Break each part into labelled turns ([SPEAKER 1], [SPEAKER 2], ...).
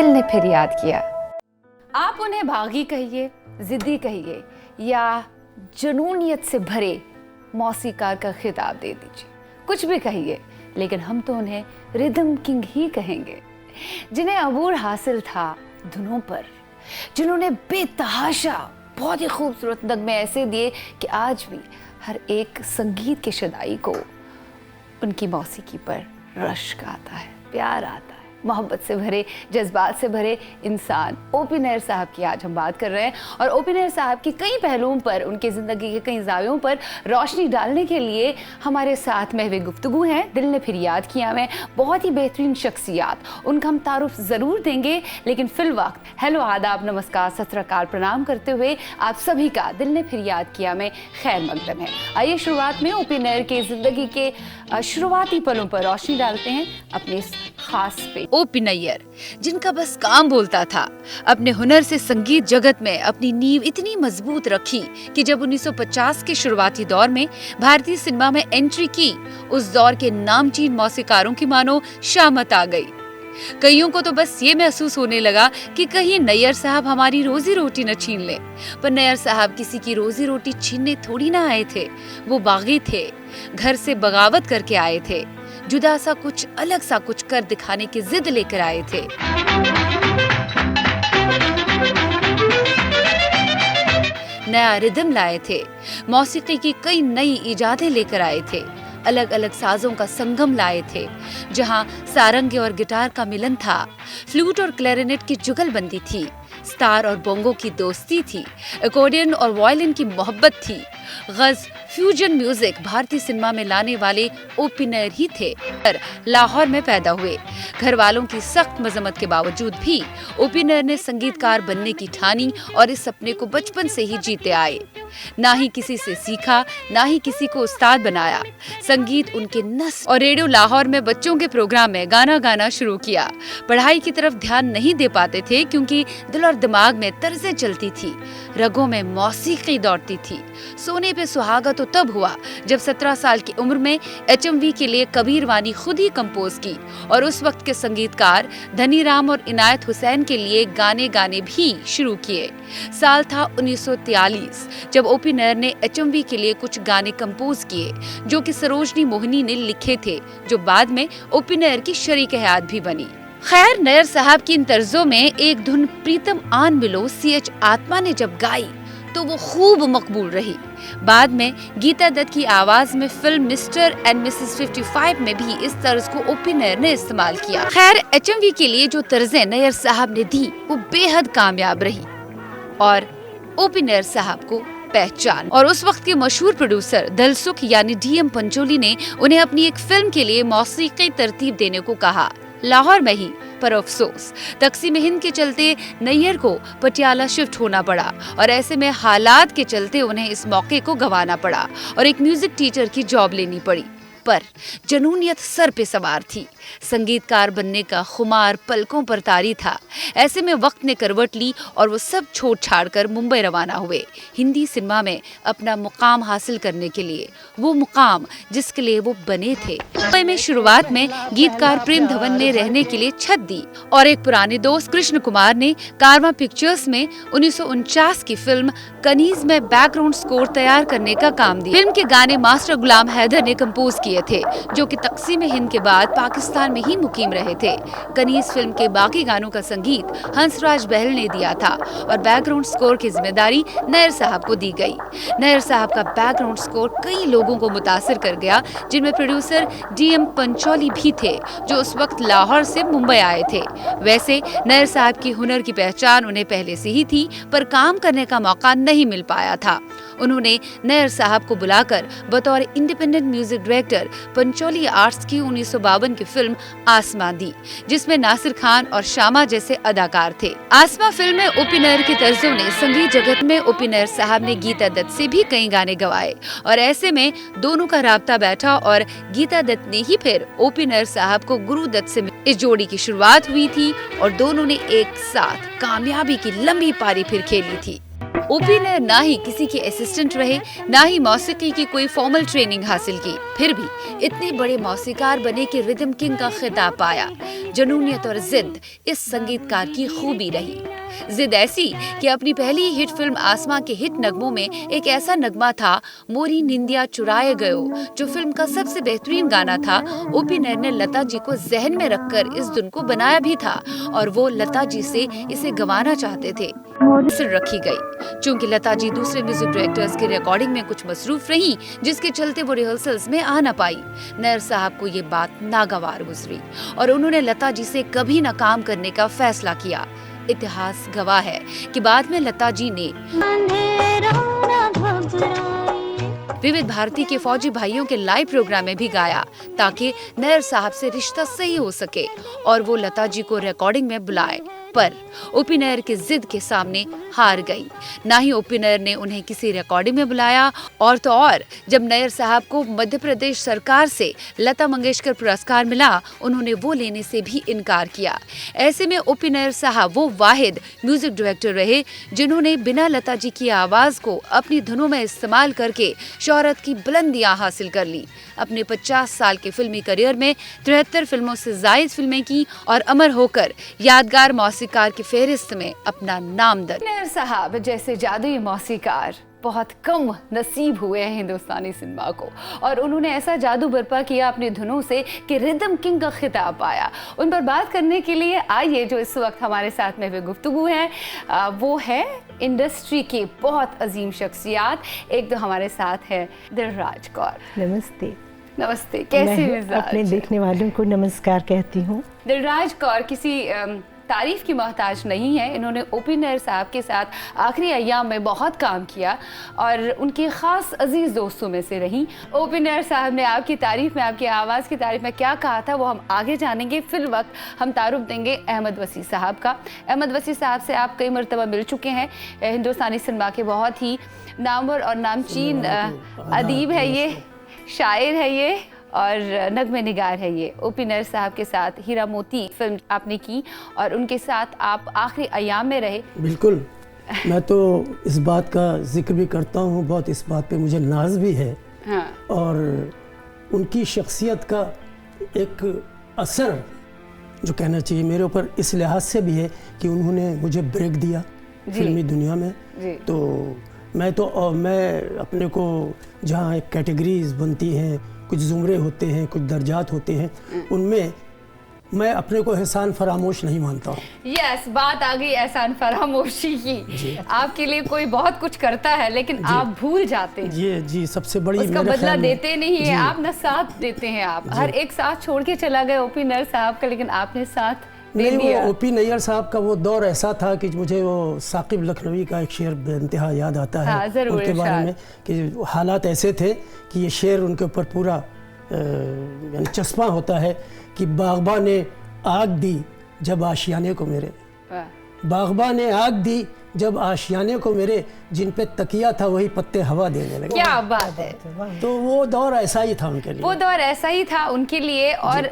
[SPEAKER 1] दिल ने फिर याद किया। आप उन्हें बागी कहिए, जिद्दी कहिए या जुनूनियत से भरे मौसीकार का खिताब दे दीजिए, कुछ भी कहिए, लेकिन हम तो उन्हें रिदम किंग ही कहेंगे, जिन्हें अबूर हासिल था धुनों पर, जिन्होंने बेतहाशा बहुत ही खूबसूरत नगमे ऐसे दिए कि आज भी हर एक संगीत के शदाई को उनकी मौसीकी पर रश्क आता है, प्यार आता है, मोहब्बत से भरे, जज्बात से भरे इंसान ओ.पी. नैयर साहब की आज हम बात कर रहे हैं। और ओ.पी. नैयर साहब की कई पहलुओं पर, उनकी ज़िंदगी के कई जावियों पर रोशनी डालने के लिए हमारे साथ महवे गुफ्तगू हैं। दिल ने फिर याद किया में बहुत ही बेहतरीन शख्सियात, उनका हम तारुफ ज़रूर देंगे, लेकिन फिल वक्त हेलो, आदाब, नमस्कार, सत श्री अकाल प्रणाम करते हुए आप सभी का दिल ने फिर याद किया में खैर मकदम है। आइए शुरुआत में ओ.पी. नैयर के ज़िंदगी के शुरुआती पलों पर रोशनी डालते हैं अपने इस खास पे। ओ.पी. नैयर, जिनका बस काम बोलता था, अपने हुनर से संगीत जगत में अपनी नींव इतनी मजबूत रखी कि जब 1950 के शुरुआती दौर में भारतीय सिनेमा में एंट्री की, उस दौर के नामचीन मौसीकारों की मानो शामत आ गई। कईयों को तो बस ये महसूस होने लगा कि कहीं नैयर साहब हमारी रोजी रोटी न छीन ले। पर नैयर साहब किसी की रोजी रोटी छीनने थोड़ी ना आए थे, वो बागी थे, घर से बगावत करके आए थे, जुदा सा कुछ, अलग सा कुछ कर दिखाने की जिद लेकर आए थे। नया रिदम लाए थे, मौसीकी की कई नई इजादें लेकर आए थे, अलग अलग साजों का संगम लाए थे, जहां सारंगी और गिटार का मिलन था, फ्लूट और क्लैरिनेट की जुगलबंदी थी, स्टार और बोंगो की दोस्ती थी, अकॉर्डियन और वायलिन की मोहब्बत थी। गज फ्यूजन म्यूजिक भारतीय सिनेमा में लाने वाले ओ.पी. नैयर ही थे। पर लाहौर में पैदा हुए, घर वालों की सख्त मजम्मत के बावजूद भी ओ.पी. नैयर ने संगीतकार बनने की ठानी और इस सपने को बचपन से ही जीते आए। ना ही किसी से सीखा, ना ही किसी को उस्ताद बनाया, संगीत उनके नस और रेडियो लाहौर में बच्चों के प्रोग्राम में गाना गाना शुरू किया। पढ़ाई की तरफ ध्यान नहीं दे पाते थे क्योंकि दिल और दिमाग में तर्जें चलती थी, रगों में मौसीकी दौड़ती थी। सोने पे सुहागा तो तब हुआ जब 17 साल की उम्र में एचएमवी के लिए कबीर वानी खुद ही कंपोज की और उस वक्त के संगीतकार धनी राम और इनायत हुसैन के लिए गाने गाने भी शुरू किए। साल था 1943 जब ओ.पी. नैयर ने एचएमवी के लिए कुछ गाने कंपोज किए जो कि सरोजनी मोहिनी ने लिखे थे, जो बाद में ओ.पी. नैयर की शरीक हयात भी बनी। खैर, नैयर साहब की इन तर्जों में एक धुन प्रीतम आन मिलो C.H. आत्मा ने जब गाई तो वो खूब मकबूल रही। बाद में गीता दत्त की आवाज में फिल्म मिस्टर एंड मिसेस 55 में भी इस तर्ज को ओ.पी. नैयर ने इस्तेमाल किया। खैर, एचएमवी के लिए जो तर्जें नैयर साहब ने दी वो बेहद कामयाब रही और ओ.पी. नैयर साहब को पहचान। और उस वक्त के मशहूर प्रोड्यूसर दलसुख यानी D.M. पंचोली ने उन्हें अपनी एक फिल्म के लिए मौसीकी तरतीब देने को कहा, लाहौर में ही। पर अफसोस, तकसीम हिंद के चलते नैयर को पटियाला शिफ्ट होना पड़ा और ऐसे में हालात के चलते उन्हें इस मौके को गंवाना पड़ा और एक म्यूजिक टीचर की जॉब लेनी पड़ी। पर जुनूनियत सर पे सवार थी, संगीतकार बनने का खुमार पलकों पर तारी था। ऐसे में वक्त ने करवट ली और वो सब छोड़ छाड़ कर मुंबई रवाना हुए, हिंदी सिनेमा में अपना मुकाम हासिल करने के लिए, वो मुकाम जिसके लिए वो बने थे। मुंबई में शुरुआत में गीतकार प्रेम धवन ने रहने के लिए छत दी और एक पुराने दोस्त कृष्ण कुमार ने कारवां पिक्चर्स में 1949 की फिल्म कनीज में बैकग्राउंड स्कोर तैयार करने का काम दिया। फिल्म के गाने मास्टर गुलाम हैदर ने कंपोज किए थे, जो कि तकसीम हिंद के बाद पाकिस्तान में ही मुकीम रहे थे। कनीज फिल्म के बाकी गानों का संगीत हंसराज बहल ने दिया था और बैकग्राउंड स्कोर की जिम्मेदारी नैयर साहब को दी गई। नैयर साहब का बैकग्राउंड स्कोर कई लोगों को मुतासिर कर गया, जिनमें प्रोड्यूसर D.M. पंचोली भी थे, जो उस वक्त लाहौर से मुंबई आए थे। वैसे नैयर साहब की हुनर की पहचान उन्हें पहले से ही थी, पर काम करने का मौका नहीं मिल पाया था। उन्होंने नैयर साहब को बुलाकर बतौर independent music director Pancholi arts की 1952 की फिल्म आसमा दी, जिसमें नासिर खान और शामा जैसे अदाकार थे। आसमा फिल्म में ओ.पी. नैयर की तर्जों ने संगीत जगत में ओ.पी. नैयर साहब ने गीता दत्त से भी कई गाने गवाए और ऐसे में दोनों का राब्ता बैठा और गीता दत्त ने ही फिर ओ.पी. नैयर साहब को गुरु दत्त से इस जोड़ी की शुरुआत हुई थी और दोनों ने एक साथ कामयाबी की लंबी पारी फिर खेली थी। ओपी ने ना ही किसी के असिस्टेंट रहे, ना ही मौसीकी की कोई फॉर्मल ट्रेनिंग हासिल की, फिर भी इतने बड़े मौसीकार बने कि रिदम किंग का खिताब पाया। जुनूनियत और जिद इस संगीतकार की खूबी रही। जिद ऐसी कि अपनी पहली हिट फिल्म आसमां के हिट नगमों में एक ऐसा नगमा था, मोरी निंदिया चुराए गयो, जो फिल्म का सबसे बेहतरीन गाना था। ओपी नैयर ने लता जी को जहन में रखकर इस धुन को बनाया भी था और वो लता जी से इसे गवाना चाहते थे। रखी गई चूंकि लता जी दूसरे म्यूजिक डायरेक्टर्स की रिकॉर्डिंग में कुछ मसरूफ रही, जिसके चलते वो रिहर्सल्स में आ न पाई। नैयर साहब को ये बात नागवार गुजरी और उन्होंने लता जी से कभी न काम करने का फैसला किया। इतिहास गवाह है कि बाद में लता जी ने विविध भारती के फौजी भाइयों के लाइव प्रोग्राम में भी गाया ताकि नैयर साहब से रिश्ता सही हो सके और वो लता जी को रिकॉर्डिंग में बुलाए, पर ओपी नैयर की जिद के सामने हार गई। ना ही ओपी नैयर ने उन्हें किसी रिकॉर्डिंग में बुलाया और तो और जब नैयर साहब को मध्य प्रदेश सरकार से लता मंगेशकर पुरस्कार मिला, उन्होंने वो लेने से भी इनकार किया। ऐसे में ओपी नैयर साहब वो वाहिद म्यूजिक डायरेक्टर रहे जिन्होंने बिना लता जी की आवाज को अपनी धुनों में इस्तेमाल करके शोहरत की बुलंदियां हासिल कर ली। अपने 50 साल के फिल्मी करियर में 73 फिल्मों से जायद फिल्में की और अमर होकर यादगार मौसीकार की फेहरिस्त में अपना नाम दर्ज। नैयर साहब जैसे जादुई मौसीकार बहुत कम नसीब हुए हैं हिंदुस्तानी सिनेमा को, और उन्होंने ऐसा जादू बर्पा किया अपनी धुनों से कि रिदम किंग का खिताब पाया। उन पर बात करने के लिए आइए जो इस वक्त हमारे साथ में गुफ्तगू है, वो है इंडस्ट्री की बहुत अजीम शख्सियात। एक तो हमारे साथ है दिलराज कौर।
[SPEAKER 2] नमस्ते।
[SPEAKER 1] नमस्ते, कैसे
[SPEAKER 2] मैं अपने देखने वालों को नमस्कार कहती हूँ।
[SPEAKER 1] दिलराज कौर किसी तारीफ की मोहताज नहीं है। इन्होंने ओपी नैयर साहब के साथ आखिरी अय्याम में बहुत काम किया और उनके ख़ास अजीज़ दोस्तों में से रहीं। ओपी नैयर साहब ने आपकी तारीफ में, आपकी आवाज़ की तारीफ में क्या कहा था वो हम आगे जानेंगे। फिल वक्त हम तारुफ देंगे अहमद वसी साहब का। अहमद वसी साहब से आप कई मरतबा मिल चुके हैं। हिंदुस्तानी सिनेमा के बहुत ही नामवर और नामचीन अदीब है ये, शायर है ये और नगमे निगार है ये। ओपी नैयर साहब के साथ हीरा मोती फिल्म आपने की और उनके साथ आप आखिरी अयाम में रहे।
[SPEAKER 3] बिल्कुल, मैं तो इस बात का जिक्र भी करता हूँ, बहुत इस बात पे मुझे नाज भी है।
[SPEAKER 1] हाँ। और
[SPEAKER 3] उनकी शख्सियत का एक असर जो कहना चाहिए मेरे ऊपर इस लिहाज से भी है कि उन्होंने मुझे ब्रेक दिया फिल्मी दुनिया में। तो मैं अपने को जहाँ एक कैटेगरीज बनती हैं, कुछ ज़ुमरे होते हैं, कुछ दर्जात होते हैं, उनमें मैं अपने को एहसान फरामोश नहीं मानता हूँ।
[SPEAKER 1] यस, बात आ गई एहसान फरामोशी की। आपके लिए कोई बहुत कुछ करता है लेकिन आप भूल जाते हैं।
[SPEAKER 3] ये जी सबसे बड़ी,
[SPEAKER 1] उसका बदला देते नहीं है आप, ना साथ देते हैं आप। हर एक साथ छोड़ के चला गया ओपी नैयर साहब का, लेकिन आपने साथ
[SPEAKER 3] नहीं। वो ओपी नैयर साहब का वो दौर ऐसा था कि मुझे वो साकिब लखनवी का एक शेर बेइंतहा याद आता है।
[SPEAKER 1] हाँ,
[SPEAKER 3] उनके बारे में कि हालात ऐसे थे कि ये शेर उनके ऊपर पूरा यानी चस्पा होता है कि बागबा ने आग दी जब आशियाने को मेरे, बागबा ने आग दी जब आशियाने को मेरे, जिन पे तकिया था वही पत्ते हवा देने लगे।
[SPEAKER 1] क्या बात है।
[SPEAKER 3] तो वो दौर ऐसा ही था उनके लिए,
[SPEAKER 1] वो दौर ऐसा ही था उनके लिए। और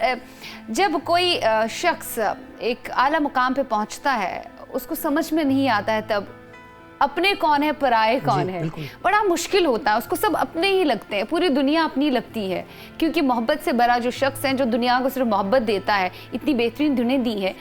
[SPEAKER 1] जब कोई शख्स एक आला मुकाम पे पहुंचता है, उसको समझ में नहीं आता है तब अपने कौन है पराए कौन है, बड़ा मुश्किल होता है। उसको सब अपने ही लगते हैं, पूरी दुनिया अपनी लगती है, क्योंकि मोहब्बत से बड़ा जो शख्स है जो दुनिया को सिर्फ मोहब्बत देता है, इतनी बेहतरीन दुनिया दी है,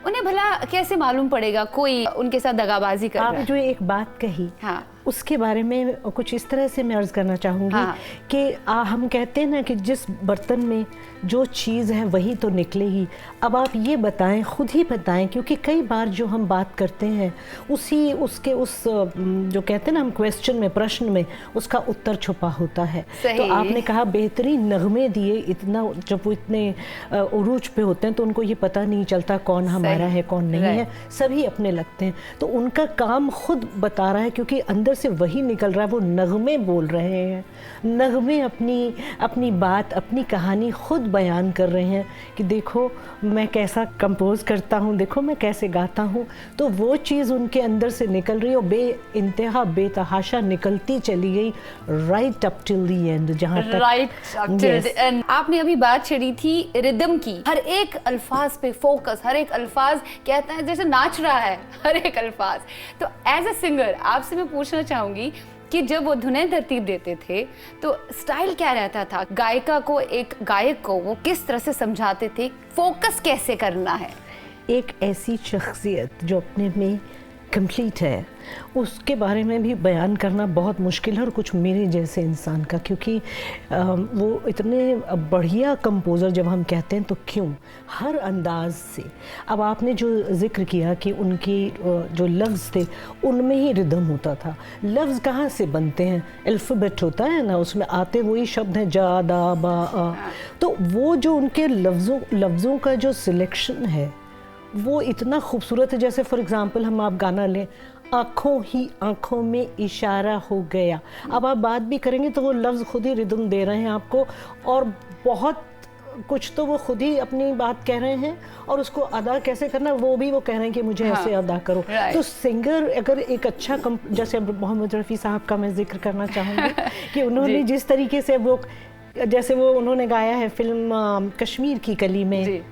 [SPEAKER 1] उन्हें भला कैसे मालूम पड़ेगा कोई उनके साथ दगाबाजी कर रहा है।
[SPEAKER 2] आप जो एक बात कही,
[SPEAKER 1] हाँ,
[SPEAKER 2] उसके बारे में कुछ इस तरह से मैं अर्ज़ करना चाहूँगी। हाँ। कि हम कहते हैं ना कि जिस बर्तन में जो चीज़ है वही तो निकले ही। अब आप ये बताएं, खुद ही बताएं, क्योंकि कई बार जो हम बात करते हैं उसके उस जो कहते हैं ना हम क्वेश्चन में, प्रश्न में उसका उत्तर छुपा होता है। तो आपने कहा बेहतरीन नगमे दिए, इतना जब वो इतने उरूज पे होते हैं तो उनको ये पता नहीं चलता कौन हमारा है कौन नहीं है, सभी अपने लगते हैं। तो उनका काम खुद बता रहा है, क्योंकि अंदर से वही निकल रहा है, वो नगमे बोल रहे हैं, नगमे अपनी बात, अपनी कहानी खुद बयान कर रहे हैं कि देखो मैं कैसा कंपोज करता हूँ, देखो मैं कैसे गाता हूँ। तो वो चीज़ उनके अंदर से निकल रही है और बेइंतहा बेतहाशा निकलती चली गई right up till the end, जहाँ तक
[SPEAKER 1] right up till the end. आपने अभी बात छेड़ी थी रिदम की, हर एक अल्फाज पे फोकस, हर एक अल्फाज कहता है जैसे नाच रहा है हर एक अल्फाज। तो एज अ सिंगर आपसे मैं पूछना चाहूंगी कि जब वो धुनें तरतीब देते थे तो स्टाइल क्या रहता था, गायिका को, एक गायक को वो किस तरह से समझाते थे फोकस कैसे करना है?
[SPEAKER 2] एक ऐसी शख्सियत जो अपने में कंप्लीट है, उसके बारे में भी बयान करना बहुत मुश्किल है, और कुछ मेरे जैसे इंसान का, क्योंकि वो इतने बढ़िया कंपोज़र जब हम कहते हैं तो क्यों, हर अंदाज से। अब आपने जो जिक्र किया कि उनकी जो लफ्ज़ थे उनमें ही रिदम होता था। लफ्ज़ कहाँ से बनते हैं, अल्फ़ाबेट होता है ना, उसमें आते वही शब्द हैं, जा दा बा आ। तो वो जो उनके लफ्ज़ों का जो सिलेक्शन है वो इतना खूबसूरत है। जैसे फॉर एग्ज़ाम्पल हम आप गाना लें, आँखों ही आँखों में इशारा हो गया, अब आप बात भी करेंगे तो वो लफ्ज़ खुद ही रिदम दे रहे हैं आपको, और बहुत कुछ तो वो खुद ही अपनी बात कह रहे हैं, और उसको अदा कैसे करना वो भी वो कह रहे हैं कि मुझे ऐसे अदा करो। तो सिंगर अगर एक अच्छा जैसे मोहम्मद रफ़ी साहब का मैं जिक्र करना चाहूँगी कि उन्होंने जिस तरीके से वो, जैसे वो उन्होंने गाया है फिल्म कश्मीर की कली में,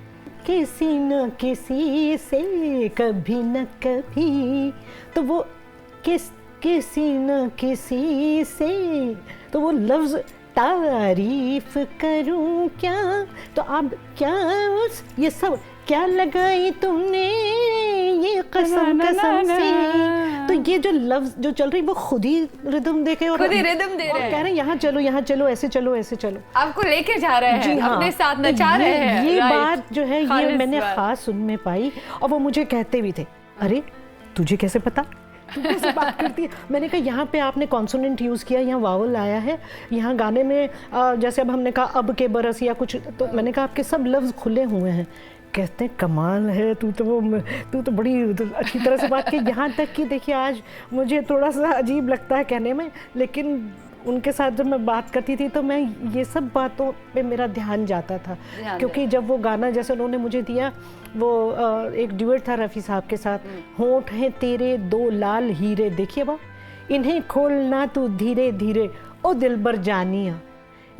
[SPEAKER 2] किसी न किसी से कभी न कभी, तो वो किसी न किसी से, तो वो लफ्ज़ तारीफ करूं क्या, तो आप क्या ये सब क्या लगाई तुमने ये कसम कसम से, तो ये जो लफ्ज़ जो चल रही वो खुद ही रिदम दे के और
[SPEAKER 1] खुद ही रिदम दे रहे हैं,
[SPEAKER 2] कह रहे हैं यहाँ चलो ऐसे चलो ऐसे चलो,
[SPEAKER 1] आपको लेके जा रहे हैं, अपने साथ नचा रहे हैं।
[SPEAKER 2] ये बात जो है ये मैंने खास सुन में पाई, और वो मुझे कहते भी थे, अरे तुझे कैसे पता, तू कैसे बात करती है। मैंने कहा यहाँ पे आपने कॉन्सोनेंट यूज़ किया, यहाँ वावल आया है, यहाँ गाने में जैसे अब हमने कहा अब के बरस या कुछ, तो मैंने कहा आपके सब लफ्ज़ खुले हुए हैं। कहते हैं कमाल है, तू तो बड़ी अच्छी तरह से बात की, यहाँ तक कि देखिए आज मुझे थोड़ा सा अजीब लगता है कहने में, लेकिन उनके साथ जब मैं बात करती थी तो मैं ये सब बातों पे मेरा ध्यान जाता था, क्योंकि जब वो गाना जैसे उन्होंने मुझे दिया, वो एक ड्यूएट था रफ़ी साहब के साथ, होंठ हैं तेरे दो लाल हीरे, देखिए बा इन्हें खोलना तू धीरे धीरे ओ दिलबर जानिया,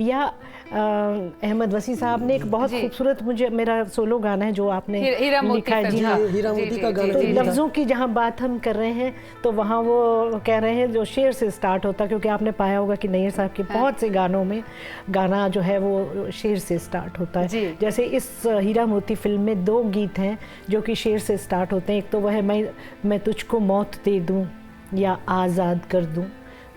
[SPEAKER 2] या अहमद वसी साहब ने एक बहुत खूबसूरत, मुझे मेरा सोलो गाना है जो आपने लिखा है, जी हाँ, हीरा मोती का गाना, तो लफ्ज़ों की जहाँ बात हम कर रहे हैं तो वहाँ वो कह रहे हैं जो शेर से स्टार्ट होता है, क्योंकि आपने पाया होगा कि नैयर साहब के बहुत से गानों में गाना जो है वो शेर से स्टार्ट होता है। जैसे इस हीरा मोती फिल्म में 2 गीत हैं जो कि शेर से स्टार्ट होते हैं, एक तो वह है मैं तुझको मौत दे दूँ या आज़ाद कर दूँ,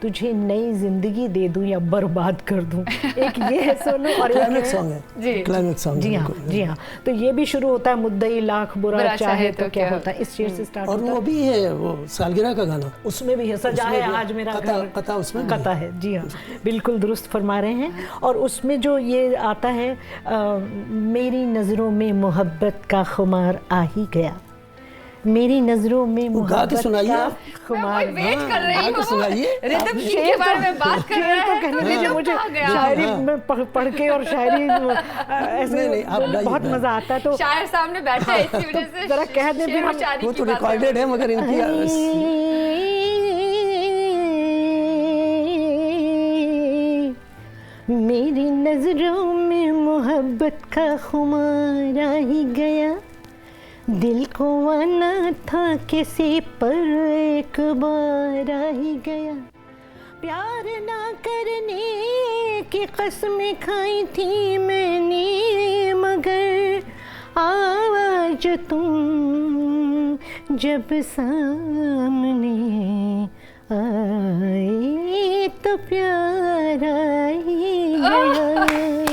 [SPEAKER 2] तुझे नई जिंदगी दे दूं या बर्बाद कर दूं, एक ये है सोनू, और
[SPEAKER 3] क्लाइमेक्स सॉन्ग है, क्लाइमेक्स सॉन्ग,
[SPEAKER 2] जी हाँ, तो ये भी शुरू होता है, मुद्दई लाख बुरा चाहे तो क्या होता है, इस शेर से स्टार्ट होता है।
[SPEAKER 3] और वो भी है वो सालगिरह का गाना,
[SPEAKER 2] उसमें भी है, सजा है आज मेरा घर,
[SPEAKER 3] कथा उसमें
[SPEAKER 2] कथा है, जी हाँ, बिल्कुल दुरुस्त फरमा रहे हैं। और उसमें जो ये आता है, मेरी नज़रों में मोहब्बत का खुमार आ ही गया, मेरी नज़रों में मोहब्बत का खुमार,
[SPEAKER 1] वेट कर रही हूं,
[SPEAKER 3] सुनाइए,
[SPEAKER 1] रिदम के बारे में बात कर रहे हैं,
[SPEAKER 2] कहने दीजिए मुझे, शायरी में पढ़ के और शायरी ऐसे बहुत मजा आता है, तो
[SPEAKER 1] शायर सामने बैठे हैं इसी वजह से
[SPEAKER 2] जरा कह दे, फिर
[SPEAKER 3] वो तो रिकॉर्डेड है मगर इनकी
[SPEAKER 2] मेरी नजरों में मोहब्बत का खुमार आ ही गया, दिल को आना था किसी पर एक बार आ ही गया, प्यार ना करने की कसम खाई थी मैंने, मगर आज तुम जब सामने आए तो प्यार आ ही गया।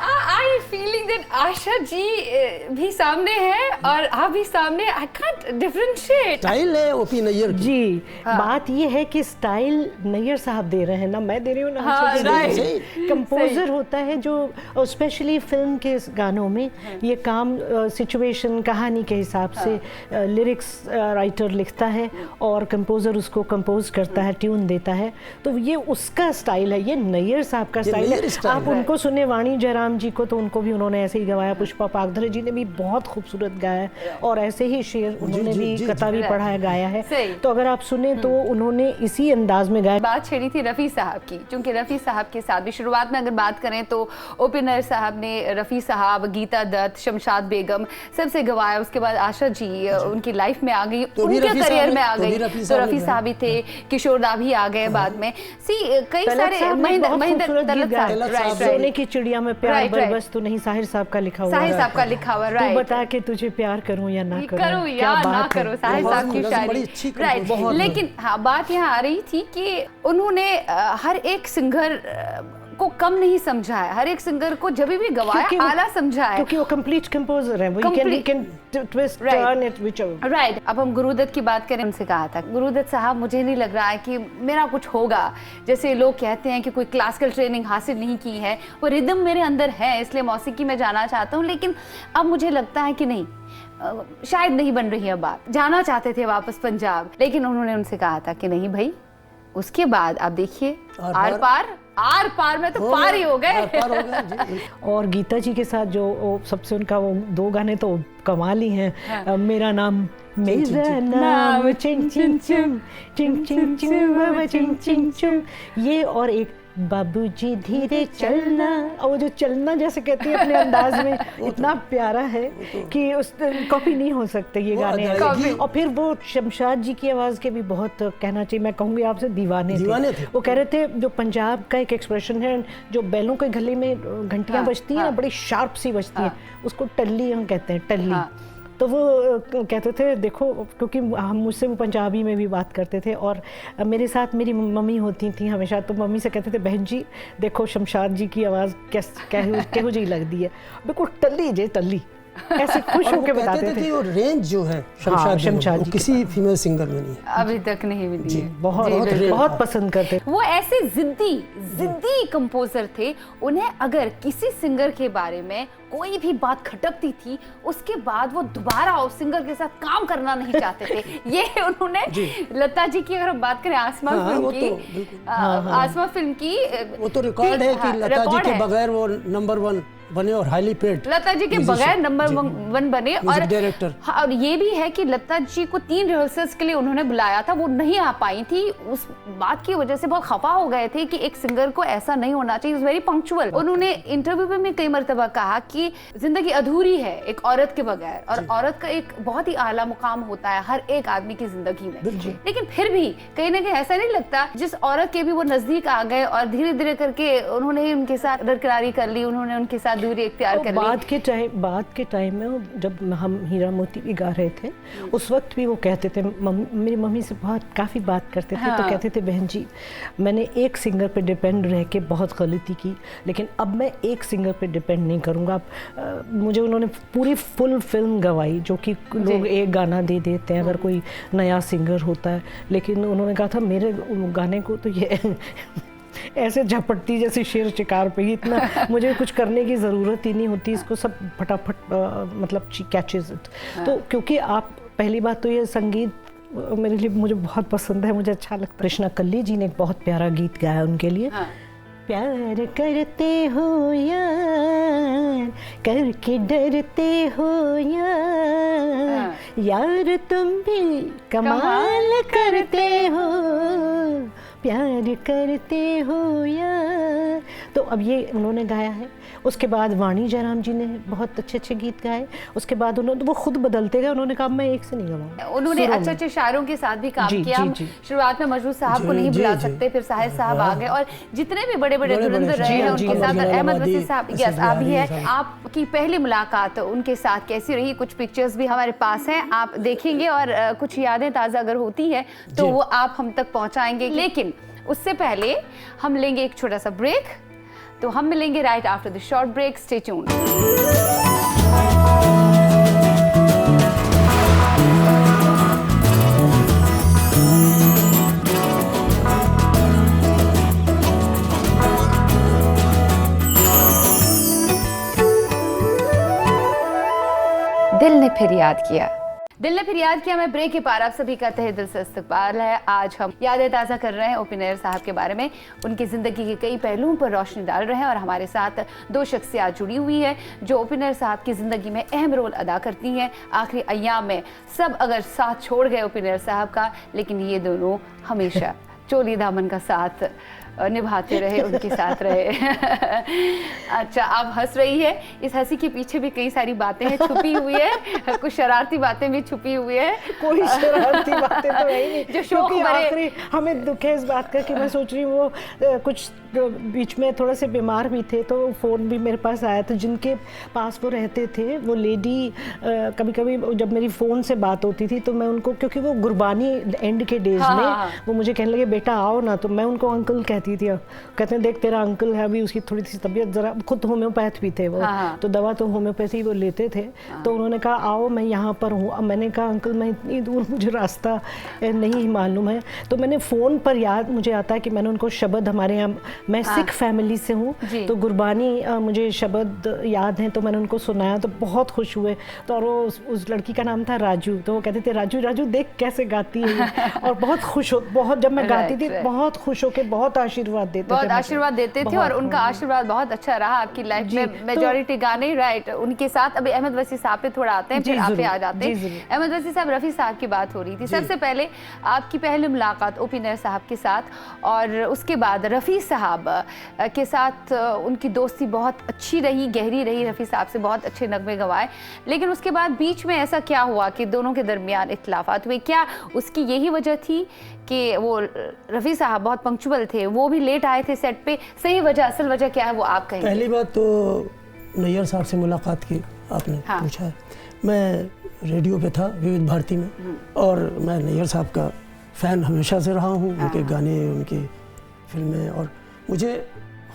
[SPEAKER 1] Are you feeling that Asha ji भी सामने है और आप भी सामने, आई कांट डिफरेंशिएट।
[SPEAKER 3] स्टाइल है ओपी नैयर की।
[SPEAKER 2] जी बात ये है कि स्टाइल नैयर साहब दे रहे हैं ना, मैं दे रही हूँ ना। कंपोजर होता है जो स्पेशली फिल्म के गानों में ये काम सिचुएशन कहानी के हिसाब से लिरिक्स राइटर लिखता है और कंपोजर उसको कंपोज करता है, ट्यून देता है, तो ये उसका स्टाइल है, ये नैयर साहब का स्टाइल है। आप उनको सुने वाणी जयराम जी को, तो उनको भी उन्होंने ऐसे ही गवाया, पुष्पा पागधरे जी ने भी बहुत खूबसूरत गाया है और ऐसे ही शेर उन्होंने भी कथा भी पढ़ा है, गाया है। तो अगर आप सुने तो उन्होंने इसी अंदाज में गाया।
[SPEAKER 1] बात छेड़ी थी रफ़ी साहब की, क्योंकि रफ़ी साहब के साथ भी शुरुआत में अगर बात करें तो ओपी नैयर साहब ने रफ़ी साहब, गीता दत्त, शमशाद बेगम सबसे गवाया। उसके बाद आशा जी उनकी लाइफ में आ गई, उनके करियर में आ गई, तो रफ़ी साहब भी थे, किशोर दा भी आ गए बाद में। कई सारे
[SPEAKER 2] सोने की चिड़िया में प्यार बरबस तो नहीं, साहिर साहब का लिखा हुआ,
[SPEAKER 1] साहिर साहब का लिखा हुआ,
[SPEAKER 2] तू बता के तुझे प्यार करूं या ना
[SPEAKER 1] करूं या ना करूं, साहिर साहब की शायरी, राइट। लेकिन हाँ, बात यहाँ आ रही थी कि उन्होंने हर एक सिंगर को कम नहीं समझा है, हर एक सिंगर को जब भी गवाया आला समझा है,
[SPEAKER 2] क्योंकि वो कंप्लीट कंपोजर है, वो can twist turn it whichever.
[SPEAKER 1] Right. अब हम गुरुदत्त की बात करें, उनसे कहा था गुरुदत्त साहब मुझे नहीं लग रहा है कि मेरा कुछ होगा, जैसे लोग कहते हैं कि कोई क्लासिकल ट्रेनिंग हासिल नहीं की है, वो रिदम मेरे अंदर है इसलिए मौसीकी में जाना चाहता हूँ, लेकिन अब मुझे लगता है कि नहीं, शायद नहीं बन रही है बात। जाना चाहते थे वापस पंजाब, लेकिन उन्होंने उनसे कहा था कि नहीं भाई, उसके बाद आप देखिए आर पार में तो पार ही हो गए।
[SPEAKER 2] और गीता जी के साथ जो सबसे उनका वो 2 गाने तो कमाल ही हैं। मेरा नाम चिंग चिंग चिंग चिंग चिंग चिंग चिंग चिंग चिंग, ये और एक बाबूजी धीरे चलना, और वो जो चलना जैसे कहती है अपने अंदाज में इतना प्यारा है कि उस कॉपी नहीं हो सकते ये गाने। और फिर वो शमशाद जी की आवाज़ के भी बहुत, कहना चाहिए, मैं कहूँगी आपसे, दीवाने थे। वो कह रहे थे जो पंजाब का एक एक्सप्रेशन है, जो बैलों के गले में घंटियाँ बजती हैं ना, बड़ी शार्प सी बजती हैं, उसको टल्ली हम कहते हैं, टल्ली। तो वो कहते थे देखो, क्योंकि हम मुझसे वो पंजाबी में भी बात करते थे और मेरे साथ मेरी मम्मी होती थी हमेशा, तो मम्मी से कहते थे बहन जी देखो शमशाद जी की आवाज़ कैहो जी लगती है, बिल्कुल टल्ली जे टल्ली, ऐसे खुश होकर बताते थे।
[SPEAKER 3] वो रेंज जो है शमशाद जी किसी फीमेल सिंगर में नहीं,
[SPEAKER 1] अभी तक नहीं मिली है।
[SPEAKER 2] बहुत पसंद करते।
[SPEAKER 1] वो ऐसे जिद्दी कंपोजर थे, उन्हें अगर किसी सिंगर के बारे में कोई भी बात खटकती थी, उसके बाद वो दोबारा उस सिंगर के साथ काम करना नहीं चाहते थे। ये उन्होंने लता जी की, अगर हम बात करें आसमां फिल्म की, आसमां फिल्म की,
[SPEAKER 3] वो तो रिकॉर्ड है कि लता जी के बगैर वो नंबर 1 बने और हाईली पेड,
[SPEAKER 1] लता जी के बगैर नंबर 1 बने। और
[SPEAKER 3] डायरेक्टर,
[SPEAKER 1] और ये भी है कि लता जी को 3 रिहर्सल्स के लिए उन्होंने बुलाया था, वो नहीं आ पाई थी। उस बात की वजह से बहुत खफा हो गए थे कि एक सिंगर को ऐसा नहीं होना चाहिए, इज वेरी पंक्चुअल। उन्होंने इंटरव्यू में कई मर्तबा कहा कि जिंदगी अधूरी है एक औरत के बगैर, और औरत का एक बहुत ही आला मुकाम होता है हर एक आदमी की जिंदगी में। लेकिन फिर भी कहीं ना कहीं ऐसा नहीं लगता, जिस औरत के भी वो नजदीक आ गए और धीरे धीरे करके उन्होंने उनके साथ दरकिनारी कर ली, उन्होंने उनके साथ दूरी इख्तियार कर ली।
[SPEAKER 2] बाद के टाइम में जब हम हीरा मोती भी गा रहे थे, उस वक्त भी वो कहते थे, मेरी मम्मी से काफ़ी बात करते थे, तो कहते थे बहन जी मैंने एक सिंगर पे डिपेंड रह के बहुत गलती की, लेकिन अब मैं एक सिंगर पे डिपेंड नहीं करूँगा। मुझे उन्होंने पूरी फुल फिल्म गवाई, जो कि लोग एक गाना दे देते हैं अगर कोई नया सिंगर होता है, लेकिन उन्होंने कहा था मेरे गाने को तो ये ऐसे झपटती जैसे शेर शिकार पे ही, इतना मुझे कुछ करने की ज़रूरत ही नहीं होती, इसको सब फटाफट मतलब कैचेज इट। तो क्योंकि आप, पहली बात तो ये संगीत मेरे लिए मुझे बहुत पसंद है, मुझे अच्छा लगता है। कृष्णा कल्ली जी ने एक बहुत प्यारा गीत गाया उनके लिए, प्यार करते हो यार करके डरते हो यार, यार तुम भी कमाल करते हो, प्यार करते हो यार। तो अब ये उन्होंने गाया है। उसके बाद वाणी जयराम जी ने बहुत अच्छे अच्छे गीत गाए। उसके बाद उन्होंने, वो खुद बदलते गए, उन्होंने कहा मैं एक से नहीं गवाऊंगा।
[SPEAKER 1] उन्होंने अच्छे अच्छे शायरों के साथ भी काम किया। शुरुआत में मजरूर साहब को नहीं बुला सकते, फिर साहिर साहब आ गए, और जितने भी बड़े बड़े धुरंधर रहे हैं उनके साथ, अहमद वसी साहब, यस आप भी है। आपकी पहली मुलाकात उनके साथ कैसी रही? कुछ पिक्चर्स भी हमारे पास हैं, आप देखेंगे और कुछ यादें ताज़ा अगर होती है तो वो आप हम तक पहुँचाएंगे। लेकिन उससे पहले हम लेंगे एक छोटा सा ब्रेक। तो हम मिलेंगे right after the short break. Stay tuned. दिल ने फिर याद किया। दिल ने फिर याद किया मैं ब्रेक के पार आप सभी का तहे दिल से इस्तकबाल है। आज हम यादें ताज़ा कर रहे हैं ओ.पी. नैयर साहब के बारे में, उनकी ज़िंदगी के कई पहलुओं पर रोशनी डाल रहे हैं और हमारे साथ दो शख्सियत जुड़ी हुई है जो ओ.पी. नैयर साहब की ज़िंदगी में अहम रोल अदा करती हैं। आखिरी अय्याम में सब अगर साथ छोड़ गए ओ.पी. नैयर साहब का, लेकिन ये दोनों हमेशा चोली दामन का साथ निभाते रहे, उनके साथ रहे। अच्छा, आप हंस रही है, इस हंसी के पीछे भी कई सारी बातें हैं छुपी हुई है, कुछ शरारती बातें भी छुपी हुई है।
[SPEAKER 2] कोई शरारती बातें तो है ही नहीं
[SPEAKER 1] जो शौक
[SPEAKER 2] आखिरी हमें दुख है इस बात का कि मैं सोच रही हूँ वो कुछ बीच में थोड़े से बीमार भी थे, तो फ़ोन भी मेरे पास आया था। जिनके पास वो रहते थे वो लेडी कभी कभी जब मेरी फ़ोन से बात होती थी तो मैं उनको, क्योंकि वो गुरबानी एंड के डेज में वो मुझे कहने लगे बेटा आओ ना, तो मैं उनको अंकल कहती थी। कहते हैं देख तेरा अंकल है, अभी उसकी थोड़ी सी तबीयत ज़रा, खुद होम्योपैथ भी थे वो, तो दवा तो होम्योपैथी वो लेते थे। तो उन्होंने कहा आओ मैं यहाँ पर हूँ। अब मैंने कहा अंकल मैं इतनी दूर, मुझे रास्ता नहीं मालूम है। तो मैंने फ़ोन पर याद मुझे आता है कि मैंने उनको शब्द, हमारे यहाँ मैं सिख फैमिली से हूँ तो गुरबानी मुझे शब्द याद हैं, तो मैंने उनको सुनाया तो बहुत खुश हुए। तो और वो उस लड़की का नाम था राजू, तो वो कहते थे राजू राजू देख कैसे गाती है, और बहुत खुश हो, बहुत जब मैं गाती थी बहुत खुश होके बहुत आशीर्वाद देते थे,
[SPEAKER 1] बहुत आशीर्वाद देते थे। और उनका आशीर्वाद बहुत अच्छा रहा आपकी लाइफ में। मेजॉरिटी गाने राइट उनके साथ। अभी अहमद वसी साहब पे थोड़ा आते हैं, फिर आप पे आ जाते हैं। अहमद वसी साहब, रफ़ी साहब की बात हो रही थी। सबसे पहले आपकी पहली मुलाकात ओ.पी. नैयर साहब के साथ, और उसके बाद रफ़ी साहब के साथ उनकी दोस्ती बहुत अच्छी रही, गहरी रही। रफ़ी साहब से बहुत अच्छे नगमे गवाए, लेकिन उसके बाद बीच में ऐसा क्या हुआ कि दोनों के दरमियान इख्तिलाफात हुए? क्या उसकी यही वजह थी कि वो रफ़ी साहब बहुत पंक्चुअल थे, वो भी लेट आए थे सेट पे? सही वजह, असल वजह क्या है वो आप कहेंगे?
[SPEAKER 3] पहली बात तो नैयर साहब से मुलाकात की आपने पूछा है। मैं रेडियो पे था विविध भारती में, और मैं नैयर साहब का फ़ैन हमेशा से रहा हूँ, उनके गाने, उनकी फिल्में, और मुझे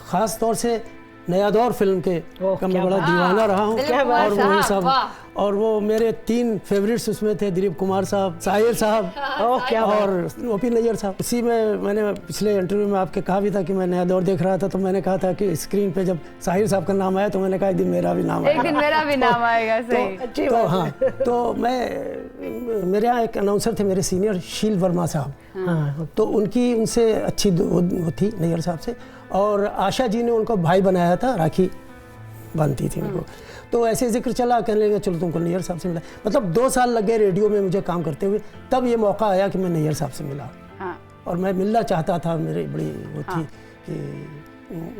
[SPEAKER 3] ख़ास तौर से नया दौर फिल्म के का मैं बड़ा दीवाना रहा हूँ। और वो सब, और वो मेरे 3 फेवरेट्स उसमें थे, दिलीप कुमार साहब, साहिर साहब और ओ.पी. नैयर साहब। उसी में मैंने पिछले इंटरव्यू में आपके कहा भी था कि मैं नया दौर देख रहा था, तो मैंने कहा था कि स्क्रीन पे जब साहिर साहब का नाम आया तो मैंने कहा एक दिन मेरा भी नाम आएगा,
[SPEAKER 1] एक दिन मेरा भी नाम आएगा। सही।
[SPEAKER 3] तो हाँ, तो मेरे यहाँ एक अनाउंसर थे मेरे सीनियर, शील वर्मा साहब, तो उनकी उनसे अच्छी वो थी नैयर साहब से, और आशा जी ने उनको भाई बनाया था, राखी बांधती थी उनको। तो ऐसे जिक्र चला, कहने लगे चलो तुमको नैयर साहब से मिला। मतलब 2 साल लग गए रेडियो में मुझे काम करते हुए, तब ये मौका आया कि मैं नैयर साहब से मिला। और मैं मिलना चाहता था, मेरी बड़ी वो थी कि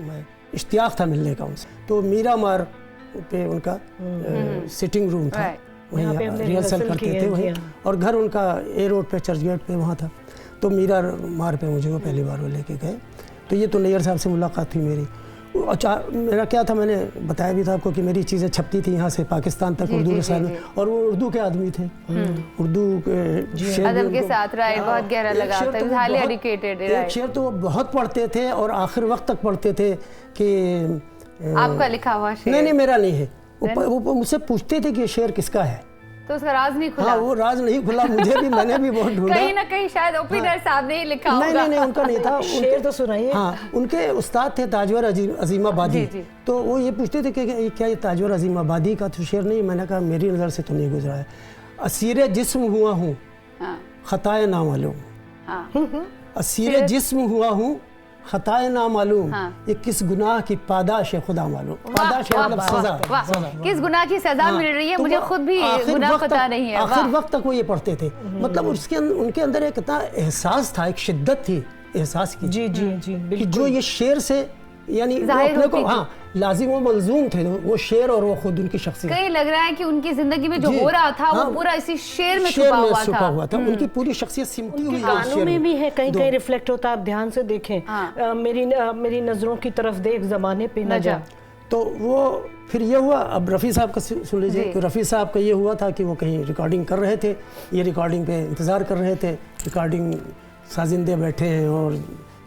[SPEAKER 3] मैं इश्तियाक था मिलने का उनसे। तो मीरा मार पे उनका सिटिंग रूम था, वहीं रिहर्सल करते थे वहीं, और घर उनका ए रोड पे, चर्च गेट पे वहाँ था। तो मीरा मार पे मुझे वो पहली बार वो लेके गए। तो ये तो नैयर साहब से मुलाकात थी मेरी। अच्छा, मेरा क्या था, मैंने बताया भी था आपको कि मेरी चीज़ें छपती थी यहाँ से पाकिस्तान तक उर्दू रसाल में, और वो उर्दू के आदमी थे, उर्दू
[SPEAKER 1] अदब के साथ राइट बहुत गहरा लगाव था, हाईली एजुकेटेड।
[SPEAKER 3] एक शेर तो वो बहुत पढ़ते थे और आखिर वक्त तक पढ़ते थे कि
[SPEAKER 1] आपका लिखा हुआ शेर?
[SPEAKER 3] नहीं, मेरा नहीं है। वो मुझसे पूछते थे कि ये शेर किसका है,
[SPEAKER 1] तो उसका राज नहीं खुला?
[SPEAKER 3] हाँ, वो राज नहीं खुला मुझे भी, मैंने भी बहुत ढूंढा।
[SPEAKER 1] कहीं ना कहीं शायद ओ.पी. नैयर साहब ने ही लिखा होगा।
[SPEAKER 3] नहीं, उनका नहीं था।
[SPEAKER 2] शेर तो सुनाइए।
[SPEAKER 3] हाँ, उनके उस्ताद थे ताजवर अजीमाबादी, तो वो ये पूछते थे कि क्या ये ताजवर अजीमाबादी का तो शेर नहीं? मैंने कहा मेरी नज़र से तो नहीं गुजरा है। असीर जिस्म हुआ हूँ, खताए ना मालूम, असीर जिस्म हुआ हूँ, खताए ना मालूम, ये किस गुनाह की पादाश है खुदा मालूम। पादाश मतलब सजा,
[SPEAKER 1] किस गुनाह की सजा मिल रही है, मुझे खुद भी गुनाह पता नहीं है।
[SPEAKER 3] आखिर वक्त तक वो ये पढ़ते थे। मतलब उनके अंदर एक इतना एहसास था, एक शिद्दत थी एहसास की,
[SPEAKER 2] जी जी जी,
[SPEAKER 3] कि जो ये शेर से यानी अपने को लाजिम व मलजूम थे, वो शेर और वो खुद उनकी शख्सियत।
[SPEAKER 1] कहीं लग रहा है कि उनकी जिंदगी में जो हो रहा था वो पूरा इसी शेर में छुपा हुआ था।
[SPEAKER 3] उनकी पूरी शख्सियत सिमटी हुई है।
[SPEAKER 2] गानों में भी है, कहीं कहीं रिफ्लेक्ट होता है, आप ध्यान से देखें। मेरी नजरों की तरफ देख, जमाने पे न जा।
[SPEAKER 3] तो वो फिर ये हुआ। अब रफ़ी साहब का सुन लीजिए कि रफ़ी साहब का ये हुआ था कि वो कहीं रिकॉर्डिंग कर रहे थे, ये रिकॉर्डिंग पे इंतज़ार कर रहे थे, रिकॉर्डिंग साजिंदे बैठे हैं और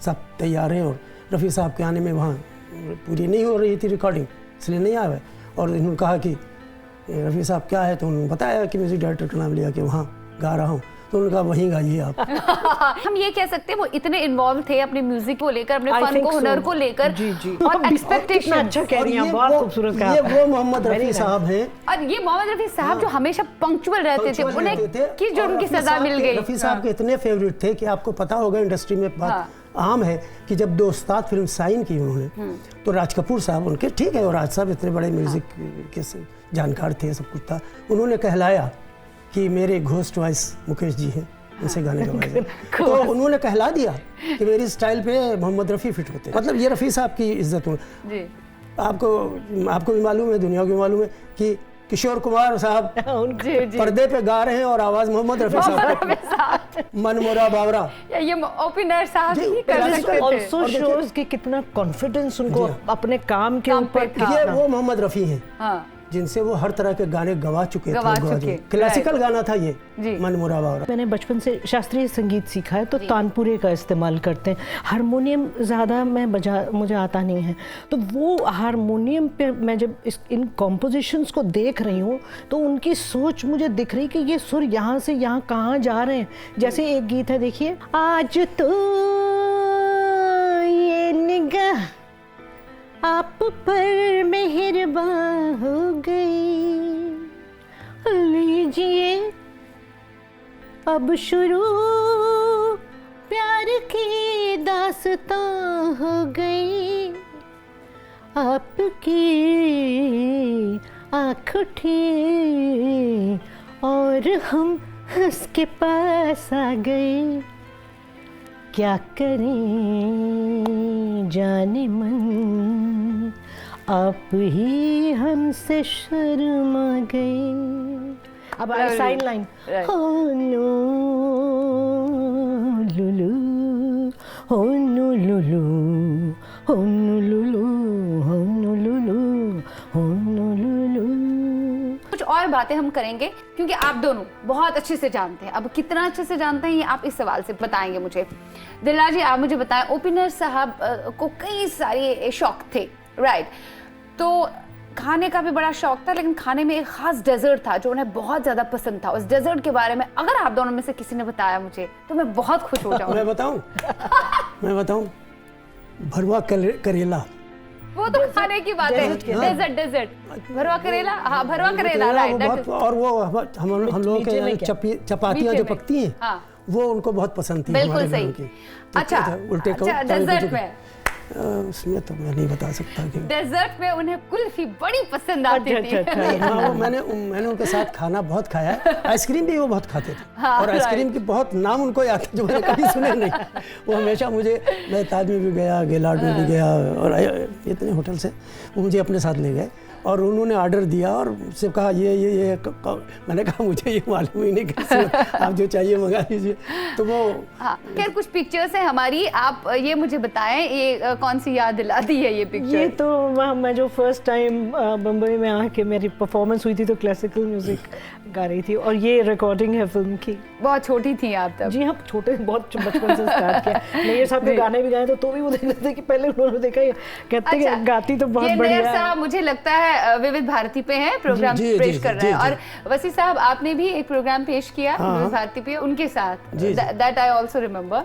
[SPEAKER 3] सब तैयार हैं, और रफ़ी साहब के आने में वहाँ पूरी नहीं हो रही थी रिकॉर्डिंग, इसलिए नहीं आया। और इन्होंने कहा कि रफ़ी साहब क्या है, तो उन्होंने बताया कि म्यूज़िक डायरेक्टर का नाम लिया कि वहाँ गा रहा हूँ, तो उन्होंने कहा वहीं गाइए आप।
[SPEAKER 1] हम ये कह सकते हैं वो इतने इन्वॉल्व थे अपने म्यूजिक को लेकर, अपने
[SPEAKER 2] I
[SPEAKER 1] फन
[SPEAKER 2] think
[SPEAKER 1] को,
[SPEAKER 2] so.
[SPEAKER 1] हुनर को लेकर,
[SPEAKER 2] जी जी।
[SPEAKER 1] और एक्सपेक्टेशन।
[SPEAKER 2] अच्छा कह रही हैं, बहुत खूबसूरत कहा।
[SPEAKER 3] ये वो मोहम्मद रफ़ी साहब हैं।
[SPEAKER 1] और ये मोहम्मद रफी साहब जो हमेशा पंक्चुअल रहते थे, उन्हें कि जो उनकी सजा मिल गई।
[SPEAKER 3] रफ़ी साहब के इतने फेवरेट थे कि आपको पता होगा, इंडस्ट्री में बात आम है कि जब दो उस्ताद फिल्म साइन की उन्होंने, तो राज कपूर साहब उनके, ठीक है, और राज साहब इतने बड़े म्यूजिक के जानकार थे, सब कुछ था, उन्होंने कहलाया कि मेरे घोस्ट वॉइस मुकेश जी हैं, उनसे गाने गवाए जाए। तो उन्होंने कहला दिया कि मेरी स्टाइल पे मोहम्मद रफ़ी फिट होते हैं। मतलब ये रफ़ी साहब की इज्जत हो। आपको भी मालूम है, दुनिया को भी मालूम है कि किशोर कुमार साहब पर्दे पे गा रहे हैं और आवाज मोहम्मद रफ़ी साहब, मनमोरा बावरा,
[SPEAKER 1] ये ओपनर साहब ही कर सकते थे।
[SPEAKER 2] ऑल्सो शोज कि कितना कॉन्फिडेंस उनको अपने काम के ऊपर।
[SPEAKER 3] ये वो मोहम्मद रफ़ी हैं
[SPEAKER 1] हाँ,
[SPEAKER 3] जिनसे वो हर तरह के गाने गवा चुके
[SPEAKER 1] थे।
[SPEAKER 3] क्लासिकल गाना था ये मनमोरा बावरा।
[SPEAKER 2] मैंने बचपन से शास्त्रीय संगीत सीखा है, तो तानपुरे का इस्तेमाल करते हैं। हारमोनियम ज़्यादा मुझे आता नहीं है, तो वो हारमोनियम पे मैं जब इन कॉम्पोजिशंस को देख रही हूँ तो उनकी सोच मुझे दिख रही कि ये सुर यहाँ से यहाँ कहाँ जा रहे हैं। जैसे एक गीत है, देखिए, आज तो ये निगाह आप पर मेहरबान हो गई, लीजिए अब शुरू प्यार की दास्तां हो गई, आपकी आँख उठी और हम हंस के पास आ गए, क्या करें जाने मन, आप ही हमसे शर्मा गए। अब साइन लाइन, हो नो लुलू, हो नो लुलू, हो नो लुलू, हो नो लुलू, हो नो लुलू।
[SPEAKER 1] कुछ और बातें हम करेंगे क्योंकि आप दोनों बहुत अच्छे से जानते हैं। अब कितना अच्छे से जानते हैं ये आप इस सवाल से बताएंगे मुझे। दिलराज जी, आप मुझे बताएं, ओपनर साहब को कई सारे शौक थे, राइट? तो खाने का भी बड़ा शौक था, लेकिन खाने में एक खास डेजर्ट था जो उन्हें बहुत ज्यादा पसंद था। उस डेजर्ट के बारे में अगर आप दोनों में से किसी ने बताया मुझे तो मैं बहुत खुश हो जाऊंगी।
[SPEAKER 3] मैं बताऊं भरवा करेला।
[SPEAKER 1] वो तो खाने की बात है, डेजर्ट भरवा करेला, हाँ भरवा करेला, राइट।
[SPEAKER 3] और वो हम लोगों के चपातियां जो पकती हैं, वो उनको बहुत पसंद थी।
[SPEAKER 1] बिल्कुल सही। अच्छा, डेजर्ट में
[SPEAKER 3] उसमें तो मैं नहीं बता सकता कि
[SPEAKER 1] डेजर्ट में उन्हें कुल्फी बड़ी पसंद आती थी।
[SPEAKER 3] हाँ, मैंने उनके साथ खाना बहुत खाया है। आइसक्रीम भी वो बहुत खाते थे। हाँ, और आइसक्रीम के बहुत नाम उनको याद थे जो मैंने कभी सुने नहीं। वो हमेशा मुझे, मैं ताज में भी गया, गेलार्ड में भी गया, और इतने होटल से वो मुझे अपने साथ ले गए और उन्होंने ऑर्डर दिया और मुझसे कहा ये मैंने कहा मुझे ये मालूम ही नहीं, कैसे आप जो चाहिए मंगा लीजिए। तो वो
[SPEAKER 1] खैर कुछ पिक्चर्स हैं हमारी, आप ये मुझे बताएं, ये कौन सी याद दिलाती है ये पिक्चर?
[SPEAKER 2] ये तो मैं जो फर्स्ट टाइम बम्बई में आके मेरी परफॉर्मेंस हुई थी तो क्लासिकल म्यूजिक गा रही थी, और ये रिकॉर्डिंग है फिल्म की।
[SPEAKER 1] बहुत छोटी थी आप तब?
[SPEAKER 2] जी हाँ, छोटे, बहुत बचपन से स्टार्ट किया। नैयर साहब के गाने भी गाए तो भी वो देख रहे थे कि पहले उन्होंने देखा, कहते हैं गाती तो बहुत बढ़िया है।
[SPEAKER 1] मुझे लगता है विविध भारती पे है प्रोग्राम पेश कर रहे हैं, और वसी साहब आपने भी एक प्रोग्राम पेश किया विविध भारती पे उनके साथ, दैट आई आल्सो रिमेम्बर।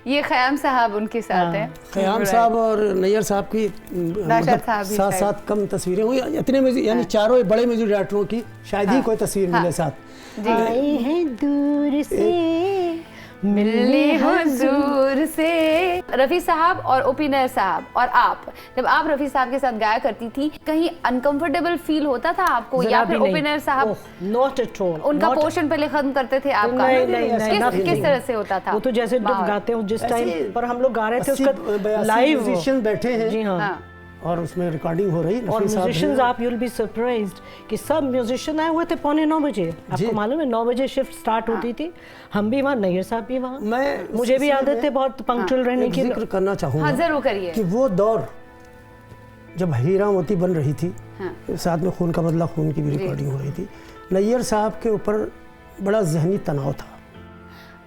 [SPEAKER 1] ये खयाम साहब उनके साथ हैं।
[SPEAKER 3] खयाम साहब और नैयर साहब की साथ साथ कम तस्वीरें हुई, इतने यानी चारों बड़े म्यूजिक डायरेक्टरों की शायद ही कोई तस्वीर मिले साथ।
[SPEAKER 2] आए हैं दूर से
[SPEAKER 1] मिलने हुजूर से। रफ़ी साहब और ओपनर साहब और आप, जब आप रफ़ी साहब के साथ गाया करती थी, कहीं अनकंफर्टेबल फील होता था आपको, या फिर ओपनर साहब
[SPEAKER 2] नॉट एट ऑल
[SPEAKER 1] उनका पोर्शन पहले खत्म करते थे आपका? किस तरह से होता था?
[SPEAKER 2] वो तो जैसे गाते हो जिस टाइम पर हम लोग गा रहे थे उसका लाइव
[SPEAKER 3] म्यूजिशियन बैठे हैं।
[SPEAKER 2] जी हाँ,
[SPEAKER 3] और उसमें रिकॉर्डिंग हो रही।
[SPEAKER 2] और म्यूजिशियंस, आप यू विल बी सरप्राइज्ड कि सब म्यूजिशियन आए हुए थे 8:45 बजे। आपको मालूम है 9 बजे शिफ्ट स्टार्ट होती थी, हम भी वहाँ, नैयर साहब भी वहाँ। मुझे भी आदत है बहुत पंक्चुअल रहने की।
[SPEAKER 3] जिक्र करना चाहूँगा,
[SPEAKER 1] जरूर करिए,
[SPEAKER 3] कि वो दौर जब हीरा मोती बन रही थी, साथ में खून का बदला खून की भी रिकॉर्डिंग हो रही थी, नैयर साहब के ऊपर बड़ा जहनी तनाव था।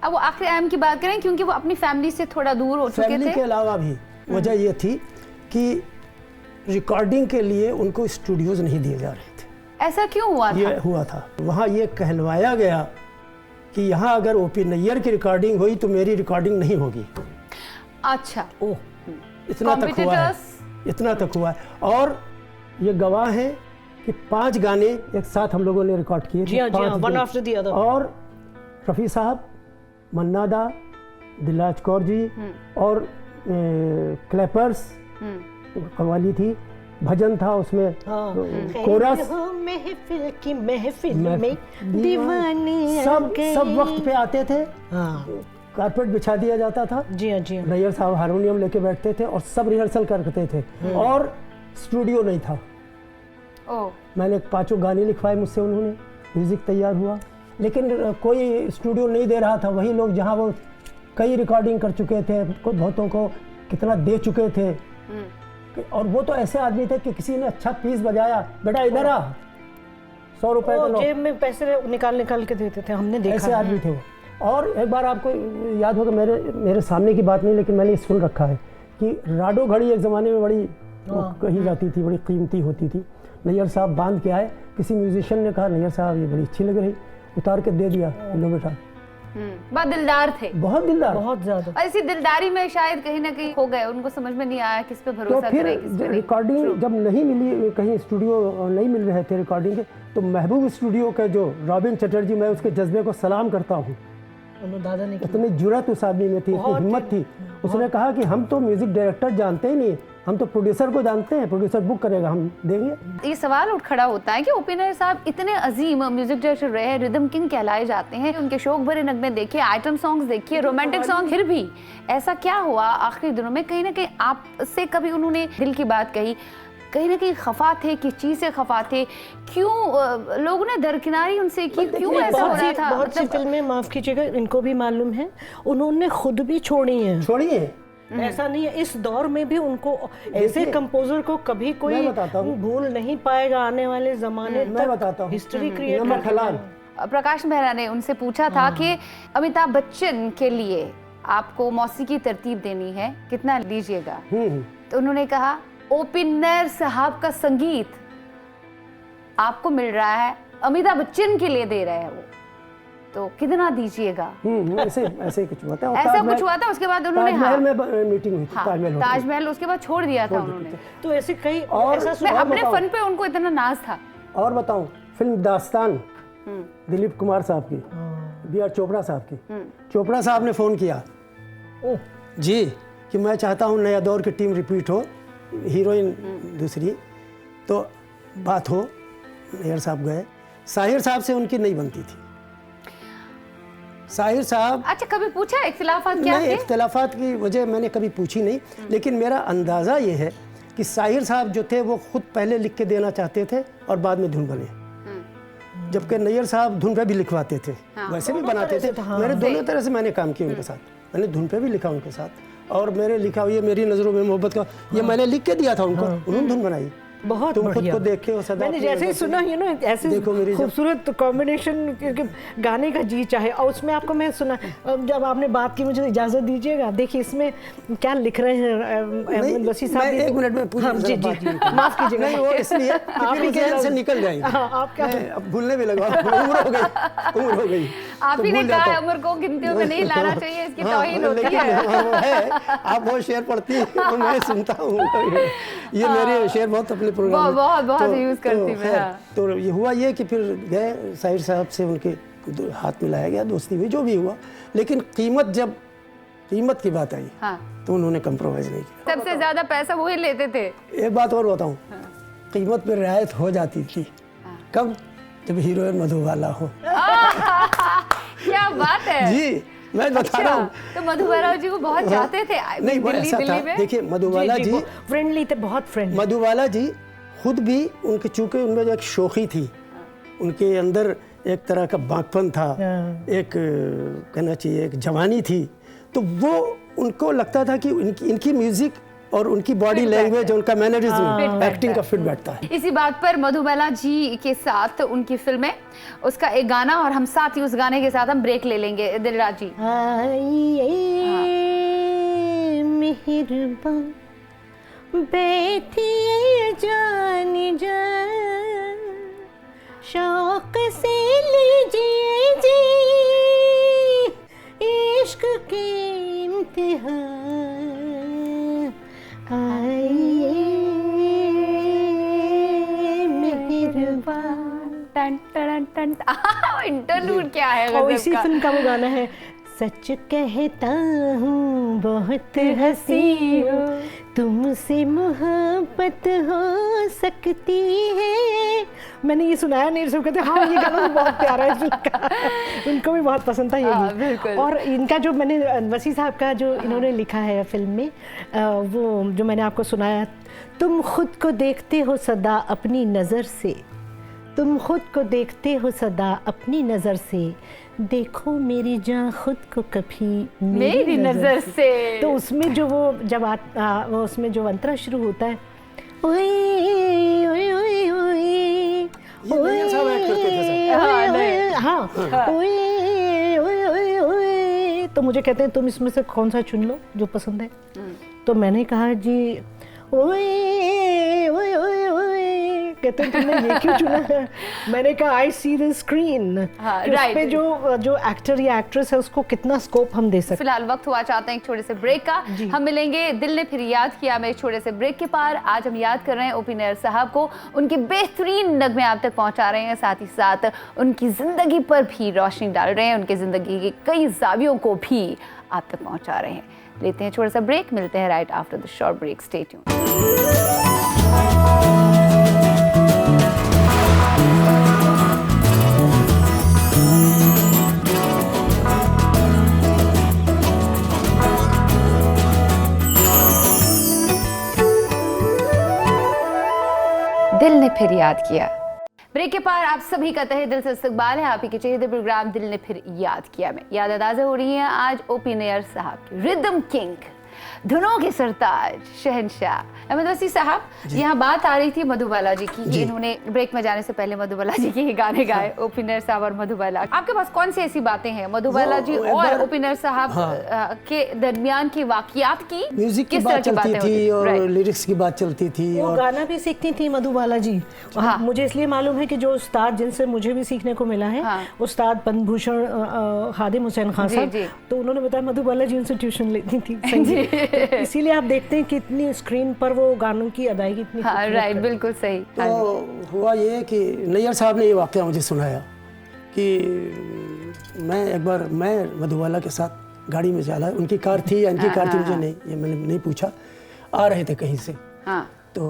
[SPEAKER 1] अब वो आखिरी आयाम की बात करें, क्योंकि वो अपनी फैमिली से थोड़ा दूर हो चुके थे।
[SPEAKER 3] फैमिली के अलावा भी वजह ये थी कि रिकॉर्डिंग के लिए उनको स्टूडियोज नहीं दिए जा रहे थे।
[SPEAKER 1] ऐसा क्यों हुआ था?
[SPEAKER 3] ये हुआ था, वहाँ ये कहलवाया गया कि यहाँ अगर ओपी नैयर की रिकॉर्डिंग हुई तो मेरी रिकॉर्डिंग नहीं होगी।
[SPEAKER 1] अच्छा,
[SPEAKER 3] ओह, इतना तक हुआ है, इतना तक हुआ है। और ये गवाह है कि 5 गाने एक साथ हम लोगों ने रिकॉर्ड किए थे,
[SPEAKER 2] वन आफ्टर द अदर।
[SPEAKER 3] और रफ़ी साहब, मन्ना दा, दिलराज कौर जी और क्लैपर्स, कव्वाली थी, भजन था उसमें, कोरस,
[SPEAKER 2] महफिल की महफिल में दीवाने
[SPEAKER 3] सब वक्त पे आते थे। कारपेट बिछा दिया जाता था।
[SPEAKER 2] जी हाँ, जी हाँ।
[SPEAKER 3] नैयर साहब हारमोनियम लेके बैठते थे और सब रिहर्सल करते थे, और स्टूडियो नहीं था। मैंने 5 गाने लिखवाए मुझसे, उन्होंने म्यूजिक तैयार हुआ, लेकिन कोई स्टूडियो नहीं दे रहा था। वही लोग जहाँ वो कई रिकॉर्डिंग कर चुके थे, बहुतों को कितना दे चुके थे, और वो तो ऐसे आदमी थे कि किसी ने अच्छा पीस बजाया, बेटा इधर आ, 100 रुपए का लो,
[SPEAKER 2] जेब में पैसे निकाल के देते थे, हमने देखा।
[SPEAKER 3] ऐसे आदमी थे वो। और एक बार आपको याद होगा, मेरे सामने की बात नहीं, लेकिन मैंने सुन रखा है कि राडो घड़ी एक ज़माने में बड़ी कही जाती थी, बड़ी कीमती होती थी। नैयर साहब बांध के आए, किसी म्यूजिशियन ने कहा नैयर साहब ये बड़ी अच्छी लग रही, उतार के दे दिया, लो बेटा।
[SPEAKER 1] बहुत दिलदार थे,
[SPEAKER 3] बहुत दिलदार,
[SPEAKER 2] बहुत ज्यादा।
[SPEAKER 1] और इसी दिलदारी में शायद कहीं ना कहीं खो गए, उनको समझ में नहीं आया किस पे भरोसा
[SPEAKER 3] तो फिर
[SPEAKER 1] करें, किस पे नहीं।
[SPEAKER 3] रिकॉर्डिंग जब नहीं मिली, कहीं स्टूडियो नहीं मिल रहे थे रिकॉर्डिंग के, तो महबूब स्टूडियो का जो रॉबिन चटर्जी, मैं उसके जज्बे को सलाम करता हूँ।
[SPEAKER 2] दादा ने
[SPEAKER 3] इतनी जुर्रत उस आदमी में थी, इतनी हिम्मत थी। उसने कहा कि हम तो म्यूजिक डायरेक्टर जानते ही नहीं, हम तो प्रोड्यूसर को जानते हैं, प्रोड्यूसर बुक करेगा, हम देंगे।
[SPEAKER 1] ये सवाल उठ खड़ा होता है कि ओपी नैयर साहब इतने अजीम म्यूजिक डायरेक्टर रहे, रिदम किंग कहलाए जाते हैं, उनके शौक भरे नगमे देखिए, आइटम सॉन्ग्स देखिए, रोमांटिक सॉन्ग, फिर भी ऐसा क्या हुआ आखिरी दिनों में? कहीं ना कहीं आपसे कभी उन्होंने दिल की बात कही, कहीं ना कहीं खफा थे, किस चीज से खफा थे, क्यों लोगों ने दरकिनारी उनसे की, क्यों ऐसा हो रहा था?
[SPEAKER 2] बहुत सी फिल्में, माफ कीजिएगा, इनको भी मालूम है, उन्होंने खुद भी छोड़ी है। ऐसा नहीं है, इस दौर में भी उनको, ऐसे कंपोजर को कभी कोई भूल नहीं पाएगा आने वाले जमाने तक।
[SPEAKER 3] मैं बताता हूँ,
[SPEAKER 2] हिस्ट्री क्रिएट कर।
[SPEAKER 1] प्रकाश मेहरा ने उनसे पूछा था कि अमिताभ बच्चन के लिए आपको मौसीकी तरतीब देनी है, कितना लीजिएगा? तो उन्होंने कहा ओपी नैयर साहब का संगीत आपको मिल रहा है, अमिताभ बच्चन के लिए दे रहे हैं वो, तो कितना दीजिएगा?
[SPEAKER 3] ऐसे कुछ हुआ था।
[SPEAKER 1] ऐसा कुछ हुआ था। उसके बाद उन्होंने
[SPEAKER 3] ताजमहल में मीटिंग हुई थी,
[SPEAKER 1] ताजमहल उसके बाद छोड़ दिया था उन्होंने।
[SPEAKER 2] तो ऐसे कई,
[SPEAKER 3] और
[SPEAKER 1] अपने फन पे उनको इतना नाज था।
[SPEAKER 3] और बताऊं, फिल्म दास्तान दिलीप कुमार साहब की, बी आर चोपड़ा साहब की, चोपड़ा साहब ने फोन किया जी कि मैं चाहता हूं नया दौर की टीम रिपीट हो, हीरोइन दूसरी, तो बात हो। नैयर साहब गए, साहिर साहब से उनकी नहीं बनती थी। साहिर साहब,
[SPEAKER 1] अच्छा, कभी पूछा इख्तिलाफात क्या थे?
[SPEAKER 3] इख्तिलाफात की वजह मैंने कभी पूछी नहीं, लेकिन मेरा अंदाज़ा ये है कि साहिर साहब जो थे वो खुद पहले लिख के देना चाहते थे और बाद में धुन बने, जबकि नैयर साहब धुन पे भी लिखवाते थे, वैसे भी बनाते थे। मेरे दोनों तरह से मैंने काम किया उनके साथ, मैंने धुन पे भी लिखा उनके साथ, और मेरे लिखा हुआ ये मेरी नज़रों में मोहब्बत का ये मैंने लिख के दिया था उनको, उन्होंने धुन बनाई।
[SPEAKER 2] बहुत
[SPEAKER 3] तुम खुद को देखे हो सदा,
[SPEAKER 2] मैंने जैसे ही सुना, ऐसे खूबसूरत कॉम्बिनेशन गाने का जी चाहे, और उसमें आपको मैं सुना, जब आपने बात की, मुझे इजाज़त दीजिएगा, देखिए इसमें क्या लिख रहे हैं वसी साहब।
[SPEAKER 3] एक मिनट में
[SPEAKER 2] जी माफ कीजिएगा,
[SPEAKER 3] नहीं वो इसलिए आपके जहन से निकल गई,
[SPEAKER 2] आप क्या
[SPEAKER 3] अब भूलने भी लगा, उम्र हो गई।
[SPEAKER 1] आप ही ने कहा उम्र को गिनतियों में नहीं लाना चाहिए, इसकी तौहीन होती है।
[SPEAKER 3] आप वो शेर पढ़ती हैं, मैं सुनता हूँ, ये मेरे शेर बहुत अपने प्रोग्राम
[SPEAKER 1] बहुत यूज करती मैं।
[SPEAKER 3] तो ये हुआ ये कि फिर गए साहिर साहब से, उनके हाथ मिलाया गया, दोस्ती हुई, जो भी हुआ, लेकिन जब कीमत की बात आई तो उन्होंने कंप्रोमाइज नहीं किया।
[SPEAKER 1] सबसे ज्यादा पैसा वही लेते थे।
[SPEAKER 3] एक बात और बताऊं, कीमत पे रियायत हो जाती थी, कब? जब हीरोइन मधुबाला हो।
[SPEAKER 1] क्या बात है
[SPEAKER 3] जी, मैं बता रहा हूँ।
[SPEAKER 1] तो मधुबाला जी को बहुत चाहते थे?
[SPEAKER 3] नहीं, ऐसा था, देखिए मधुबाला जी
[SPEAKER 2] फ्रेंडली थे, बहुत फ्रेंडली।
[SPEAKER 3] मधुबाला जी खुद भी, उनके चूंकि उनमें जो एक शोखी थी, उनके अंदर एक तरह का बांकपन था, एक कहना चाहिए एक जवानी थी, तो वो उनको लगता था कि इनकी म्यूजिक और उनकी बॉडी लैंग्वेज, उनका मैनरिज्म, एक्टिंग का फिट बैठता है।
[SPEAKER 1] इसी बात पर मधुबाला जी के साथ उनकी फिल्में, उसका एक गाना, और हम साथ ही उस गाने के साथ हम ब्रेक ले लेंगे। दिलराज जी,
[SPEAKER 2] मेहरबान बैठिए जानी जा, शौक से लीजिए जी इश्क के इम्तिहान, आइए मेहरबान।
[SPEAKER 1] Ton ton ton. इंटरलूड क्या है
[SPEAKER 2] और
[SPEAKER 1] गजब
[SPEAKER 2] इसी
[SPEAKER 1] का।
[SPEAKER 2] फिल्म का वो गाना है, सच कहता हूँ बहुत हंसी हो, तुमसे मोहब्बत हो सकती है। मैंने ये सुनाया नहीं, सब कहते हाँ ये गाना तो बहुत प्यारा है फिल्म का। उनको भी बहुत पसंद था ये गीत। और इनका जो मैंने वसी साहब का जो इन्होंने लिखा है फिल्म में, वो जो मैंने आपको सुनाया, तुम खुद को देखते हो सदा अपनी नज़र से, तुम खुद को देखते हो सदा अपनी नज़र से, देखो मेरी जान खुद को कभी
[SPEAKER 1] मेरी नजर से।
[SPEAKER 2] तो उसमें जो वो जब वो उसमें जो अंतरा शुरू होता है, ओए ओए ओए ओए
[SPEAKER 3] ये सब ऐड करते थे सब।
[SPEAKER 2] हाँ ओए ओए ओए ओए, तो मुझे कहते हैं तुम इसमें से कौन सा चुन लो जो पसंद है। तो मैंने कहा जी ओए ओए ओए ओए, कहते हैं तुमने ये क्यों चुना है? मैंने कहा आई सी द स्क्रीन, उसपे जो एक्टर या एक्ट्रेस है उसको कितना स्कोप हम दे सकते।
[SPEAKER 1] फिलहाल वक्त हुआ चाहते हैं एक छोटे से ब्रेक का। हम मिलेंगे दिल ने फिर याद किया में एक छोटे से ब्रेक के पार। आज हम याद कर रहे हैं ओ.पी. नैयर साहब को, उनके बेहतरीन नगमे आप तक पहुंचा रहे हैं, साथ ही साथ उनकी जिंदगी पर भी रोशनी डाल रहे हैं, उनके जिंदगी के कई जावियों को भी आप तक पहुंचा रहे हैं। लेते हैं छोटा सा ब्रेक, मिलते हैं right after the short break. Stay tuned. दिल ने फिर याद किया। ब्रेक के पार आप सभी का तहे दिल से इस्तकबाल है आप ही के चहेते प्रोग्राम दिल ने फिर याद किया में। याद अंदाज़ा हो रही है आज ओ.पी. नैयर साहब की, रिदम किंग, धुनों के सरताज, शहंशाह अहमद वसी साहब। यहाँ बात आ रही थी मधुबाला जी की, इन्होंने ब्रेक में जाने से पहले मधुबाला जी के ही गाने गाए, ओ.पी. नैयर साहब और मधुबाला। आपके पास कौन सी ऐसी बातें हैं मधुबाला जी और ओ.पी. नैयर साहब के दरमियान की वाकयात की?
[SPEAKER 3] म्यूजिक की बात चलती थी और लिरिक्स की बात चलती थी,
[SPEAKER 2] और गाना भी सीखती थी मधुबाला जी। मुझे इसलिए मालूम है कि जो उस्ताद जिनसे मुझे भी सीखने को मिला है, उस्ताद पद्म भूषण खादिम हुसैन खान साहब, तो उन्होंने बताया मधुबाला जी उनसे ट्यूशन लेती थी। इसीलिए आप देखते हैं कि इतनी स्क्रीन पर वो गानों की अदायगी इतनी।
[SPEAKER 1] हाँ राइट, बिल्कुल सही।
[SPEAKER 3] तो हुआ ये कि नैयर साहब ने ये वाकया मुझे सुनाया कि मैं एक बार मधुबाला के साथ गाड़ी में चला, उनकी कार थी या इनकी कार थी मुझे नहीं, ये मैंने नहीं पूछा, आ रहे थे कहीं से। तो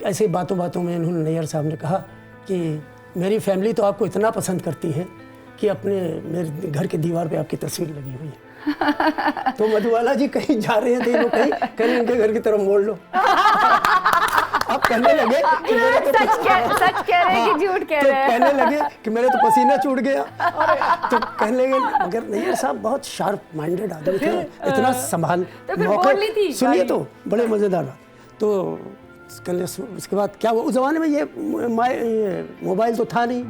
[SPEAKER 3] ऐसे बातों बातों में उन्होंने नैयर साहब ने कहा कि मेरी फैमिली तो आपको इतना पसंद करती है कि मेरे घर के दीवार पे आपकी तस्वीर लगी हुई है। तो मधुबाला जी कहीं जा रहे थे, वो कहीं उनके घर की तरफ मोड़ लो। अब कहने लगे कि मेरे तो
[SPEAKER 1] सच कह रहे हैं कि झूठ कह रहे हैं।
[SPEAKER 3] कहने लगे कि मेरे तो पसीना छूट गया। तो कहने लगे, मगर नैयर साहब बहुत शार्प माइंडेड आदमी थे, इतना संभाल मौका। सुनिए तो बड़े मजेदार। तो उसके बाद क्या, उस जमाने में ये मोबाइल तो था नहीं,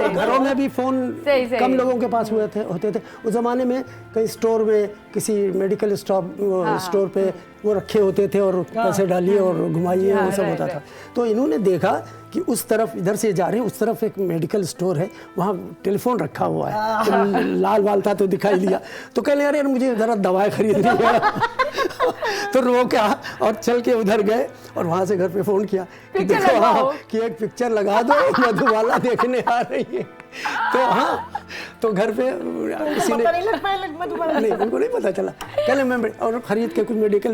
[SPEAKER 3] घरों में भी फोन कम लोगों के पास होते थे। उस जमाने में कहीं स्टोर में, किसी मेडिकल स्टोर पे वो रखे होते थे और पैसे डालिए और घुमाइए, वो सब होता था। तो इन्होंने देखा कि उस तरफ, इधर से जा रहे हैं, उस तरफ एक मेडिकल स्टोर है, वहाँ टेलीफोन रखा हुआ है, तो लाल वाल था तो दिखाई दिया। तो कह यार मुझे ज़रा दवाई खरीदनी है। तो रोका और चल के उधर गए और वहाँ से घर पे फ़ोन किया कि देखो कि एक पिक्चर लगा दो, मधुबाला देखने आ रही है। तो तो घर पे किसी ने नहीं, उनको नहीं पता चला। कल मैं और खरीद के कुछ मेडिकल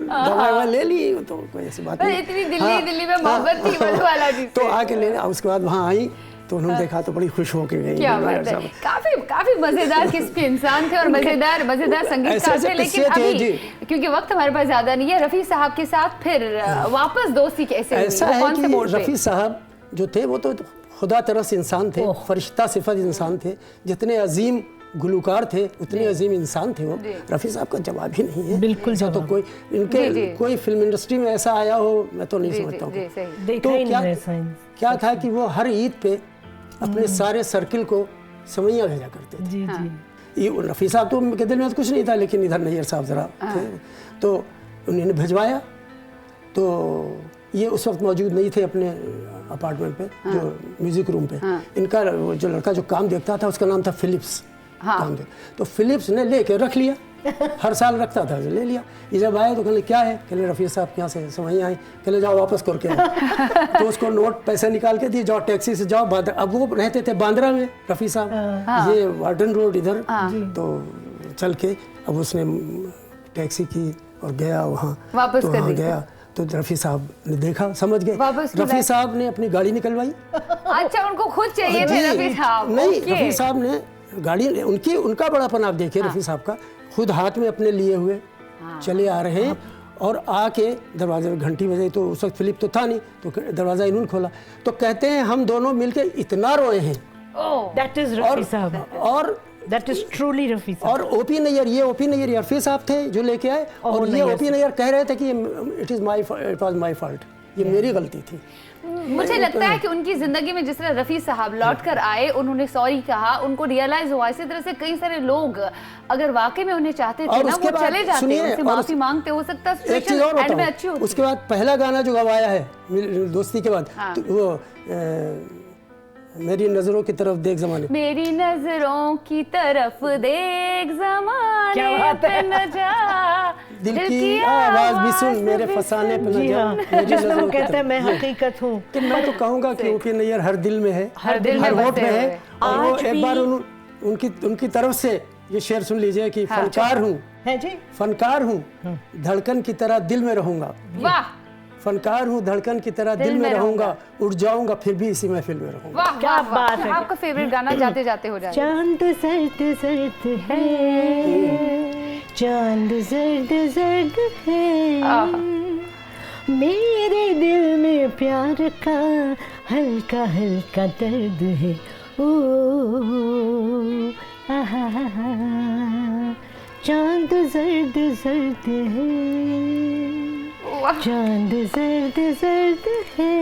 [SPEAKER 3] दवाई ले ली, तो कोई ऐसी बात नहीं।
[SPEAKER 1] इतनी दिल्ली में मोहब्बत थी मधुबाला जी से।
[SPEAKER 3] तो आके ले, उसके बाद वहाँ आई तो उन्होंने देखा तो बड़ी खुश होके गई।
[SPEAKER 1] क्या बात है, काफी मजेदार किस्म के इंसान थे और मजेदार संगीतकार थे। लेकिन अभी क्योंकि वक्त हमारे पास ज्यादा नहीं है, रफी साहब के साथ फिर वापस दोस्ती कैसे हुई?
[SPEAKER 3] ऐसा है कि रफी साहब जो थे वो तो खुदा तरस इंसान थे, फरिश्ता सिफत इंसान थे। जितने अजीम गुलकार थे उतने अजीम इंसान थे वो। रफी साहब का जवाब ही नहीं है।
[SPEAKER 2] बिल्कुल
[SPEAKER 3] तो कोई फिल्म इंडस्ट्री में ऐसा आया हो मैं तो नहीं समझता हूँ। तो क्या था कि वो हर ईद पे अपने सारे सर्किल को समैया भेजा करते थे। रफी साहब तो के दिल में कुछ नहीं था, लेकिन इधर नैयर साहब जरा थे, तो उन्होंने भिजवाया तो ये उस वक्त मौजूद नहीं थे अपने अपार्टमेंट पे, जो म्यूजिक रूम पे। इनका जो लड़का जो काम देखता था उसका नाम था फिलिप्स। काम देख, तो फिलिप्स ने लेके रख लिया, हर साल रखता था, ले लिया। ये जब आए तो कहले क्या है, कहले रफ़ी साहब यहाँ से वहीं आए, कहले जाओ वापस करके आओ। तो उसको नोट पैसे निकाल के दिए, जाओ टैक्सी से जाओ बांद्रा। अब वो रहते थे बांद्रा में रफ़ी साहब, ये वार्डन रोड इधर। तो चल के अब उसने टैक्सी की और गया वहाँ, तो वहाँ गया तो रफ़ी साहब ने देखा, समझ गए। रफ़ी साहब ने अपनी गाड़ी निकलवाई।
[SPEAKER 1] अच्छा, उनको खुद चाहिए थे रफ़ी साहब?
[SPEAKER 3] नहीं, रफ़ी साहब ने गाड़ी, उनका बड़ापन आप देखिए। रफ़ी साहब का खुद हाथ में अपने लिए हुए चले आ रहे हैं, और आके दरवाजे में घंटी बजाई। तो उस वक्त फिलिप तो था नहीं, तो दरवाज़ा इन्होंने खोला। तो कहते हैं हम दोनों मिलके इतना रोए हैं।
[SPEAKER 2] That is रफ़ी साहब,
[SPEAKER 3] और
[SPEAKER 2] That is truly रफ़ी साहब।
[SPEAKER 3] और ओपी नैयर, ये ओपी नैयर रफ़ी साहब थे जो लेके आए, और ये ओपी नैयर कह रहे थे कि इट वाज माय फॉल्ट, ये मेरी गलती थी।
[SPEAKER 1] मुझे लगता है कि उनकी जिंदगी में जिस तरह रफ़ी साहब लौट कर आए, उन्होंने सॉरी कहा, उनको रियलाइज हुआ। इसी तरह से कई सारे लोग अगर वाकई में उन्हें चाहते थे ना, वो चले जाते, उनसे माफी मांगते, हो सकता है सिचुएशन एंड में अच्छी होती।
[SPEAKER 3] उसके बाद पहला गाना जो गवाया है दोस्ती के बाद, तो वो मेरी नजरों की तरफ देख ज़माने,
[SPEAKER 1] मेरी नजरों की तरफ देख ज़माने पे न जा,
[SPEAKER 3] दिल की आवाज भी सुन, मेरे फसाने पे न जा। मेरी नजरों
[SPEAKER 2] कहते हैं मैं हकीकत हूँ।
[SPEAKER 3] तो मैं तो कहूँगा कि ओपी नैयर हर दिल में है,
[SPEAKER 1] हर दिल में
[SPEAKER 3] होठ में है। और वो
[SPEAKER 2] आज
[SPEAKER 3] एक बार उनकी तरफ से ये शेर सुन लीजिए कि फनकार हूँ, फनकार हूँ, धड़कन की तरह दिल में रहूंगा।
[SPEAKER 1] वाह,
[SPEAKER 3] फनकार हूँ, धड़कन की तरह दिल में रहूंगा, उड़ जाऊंगा फिर भी इसी महफिल में रहूंगा।
[SPEAKER 1] वाह, क्या बात है। आपका फेवरेट गाना जाते जाते हो जाए?
[SPEAKER 2] चांद सर्द सर्द है, चांद सर्द सर्द है, मेरे दिल में प्यार का हल्का हल्का दर्द है। ओ चांद सर्द सर्द है, चांद सर्द सर्द है।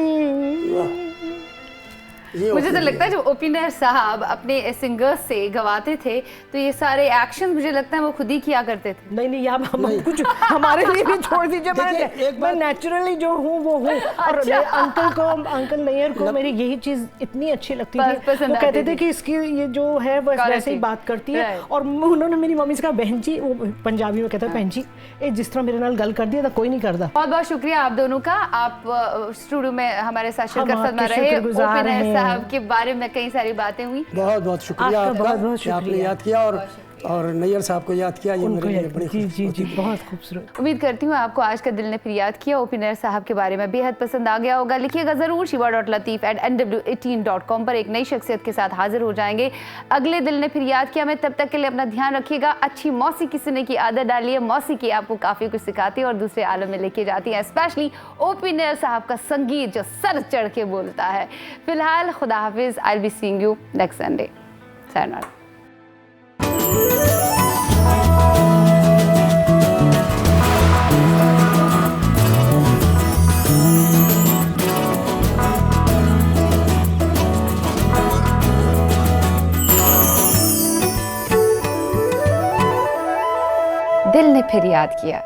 [SPEAKER 1] मुझे तो लगता है जब ओपी नैयर साहब अपने सिंगर्स से गवाते थे तो ये सारे एक्शन मुझे लगता है वो खुद ही किया करते थे।
[SPEAKER 2] नहीं, आप हम कुछ हमारे लिए भी छोड़ दीजिए। मैं नेचुरली जो हूँ वो हूँ। और अंकल नैयर को मेरी यही चीज इतनी अच्छी लगती थी। वो कहते थे कि इसकी ये जो है बस वैसे ही बात करती है। और उन्होंने मेरी मम्मी से कहा बहन जी, वो पंजाबी में कहता है बहन जी, जिस तरह मेरे नाल गल कर दिया था कोई नहीं करता।
[SPEAKER 1] बहुत बहुत शुक्रिया आप दोनों का, आप स्टूडियो में हमारे साथ शिरकत फरमा रहे। ओपी नैयर साहब के बारे में कई सारी बातें हुई।
[SPEAKER 3] बहुत बहुत शुक्रिया आपका, आपने याद किया और नैयर साहब को याद किया। ये मेरे लिए बड़ी
[SPEAKER 2] जी बहुत खूबसूरत।
[SPEAKER 1] उम्मीद करती हूँ आपको आज का दिल ने फिर याद किया, ओपी नैयर साहब के बारे में बेहद पसंद आ गया होगा। लिखिएगा जरूर shiva.lateef@nw18.com पर। एक नई शख्सियत के साथ हाजिर हो जाएंगे अगले दिल ने फिर याद किया में। तब तक के लिए अपना ध्यान रखिएगा, अच्छी मौसीकी सुनने की आदत डालिए। मौसीकी आपको काफी कुछ सिखाती है और दूसरे आलम में लेके जाती है, स्पेशली ओपी नैयर साहब का संगीत जो सर चढ़ के बोलता है। फिलहाल खुदा हाफिज, I will be seeing you next Sunday. sayonara। दिल ने फिर याद किया।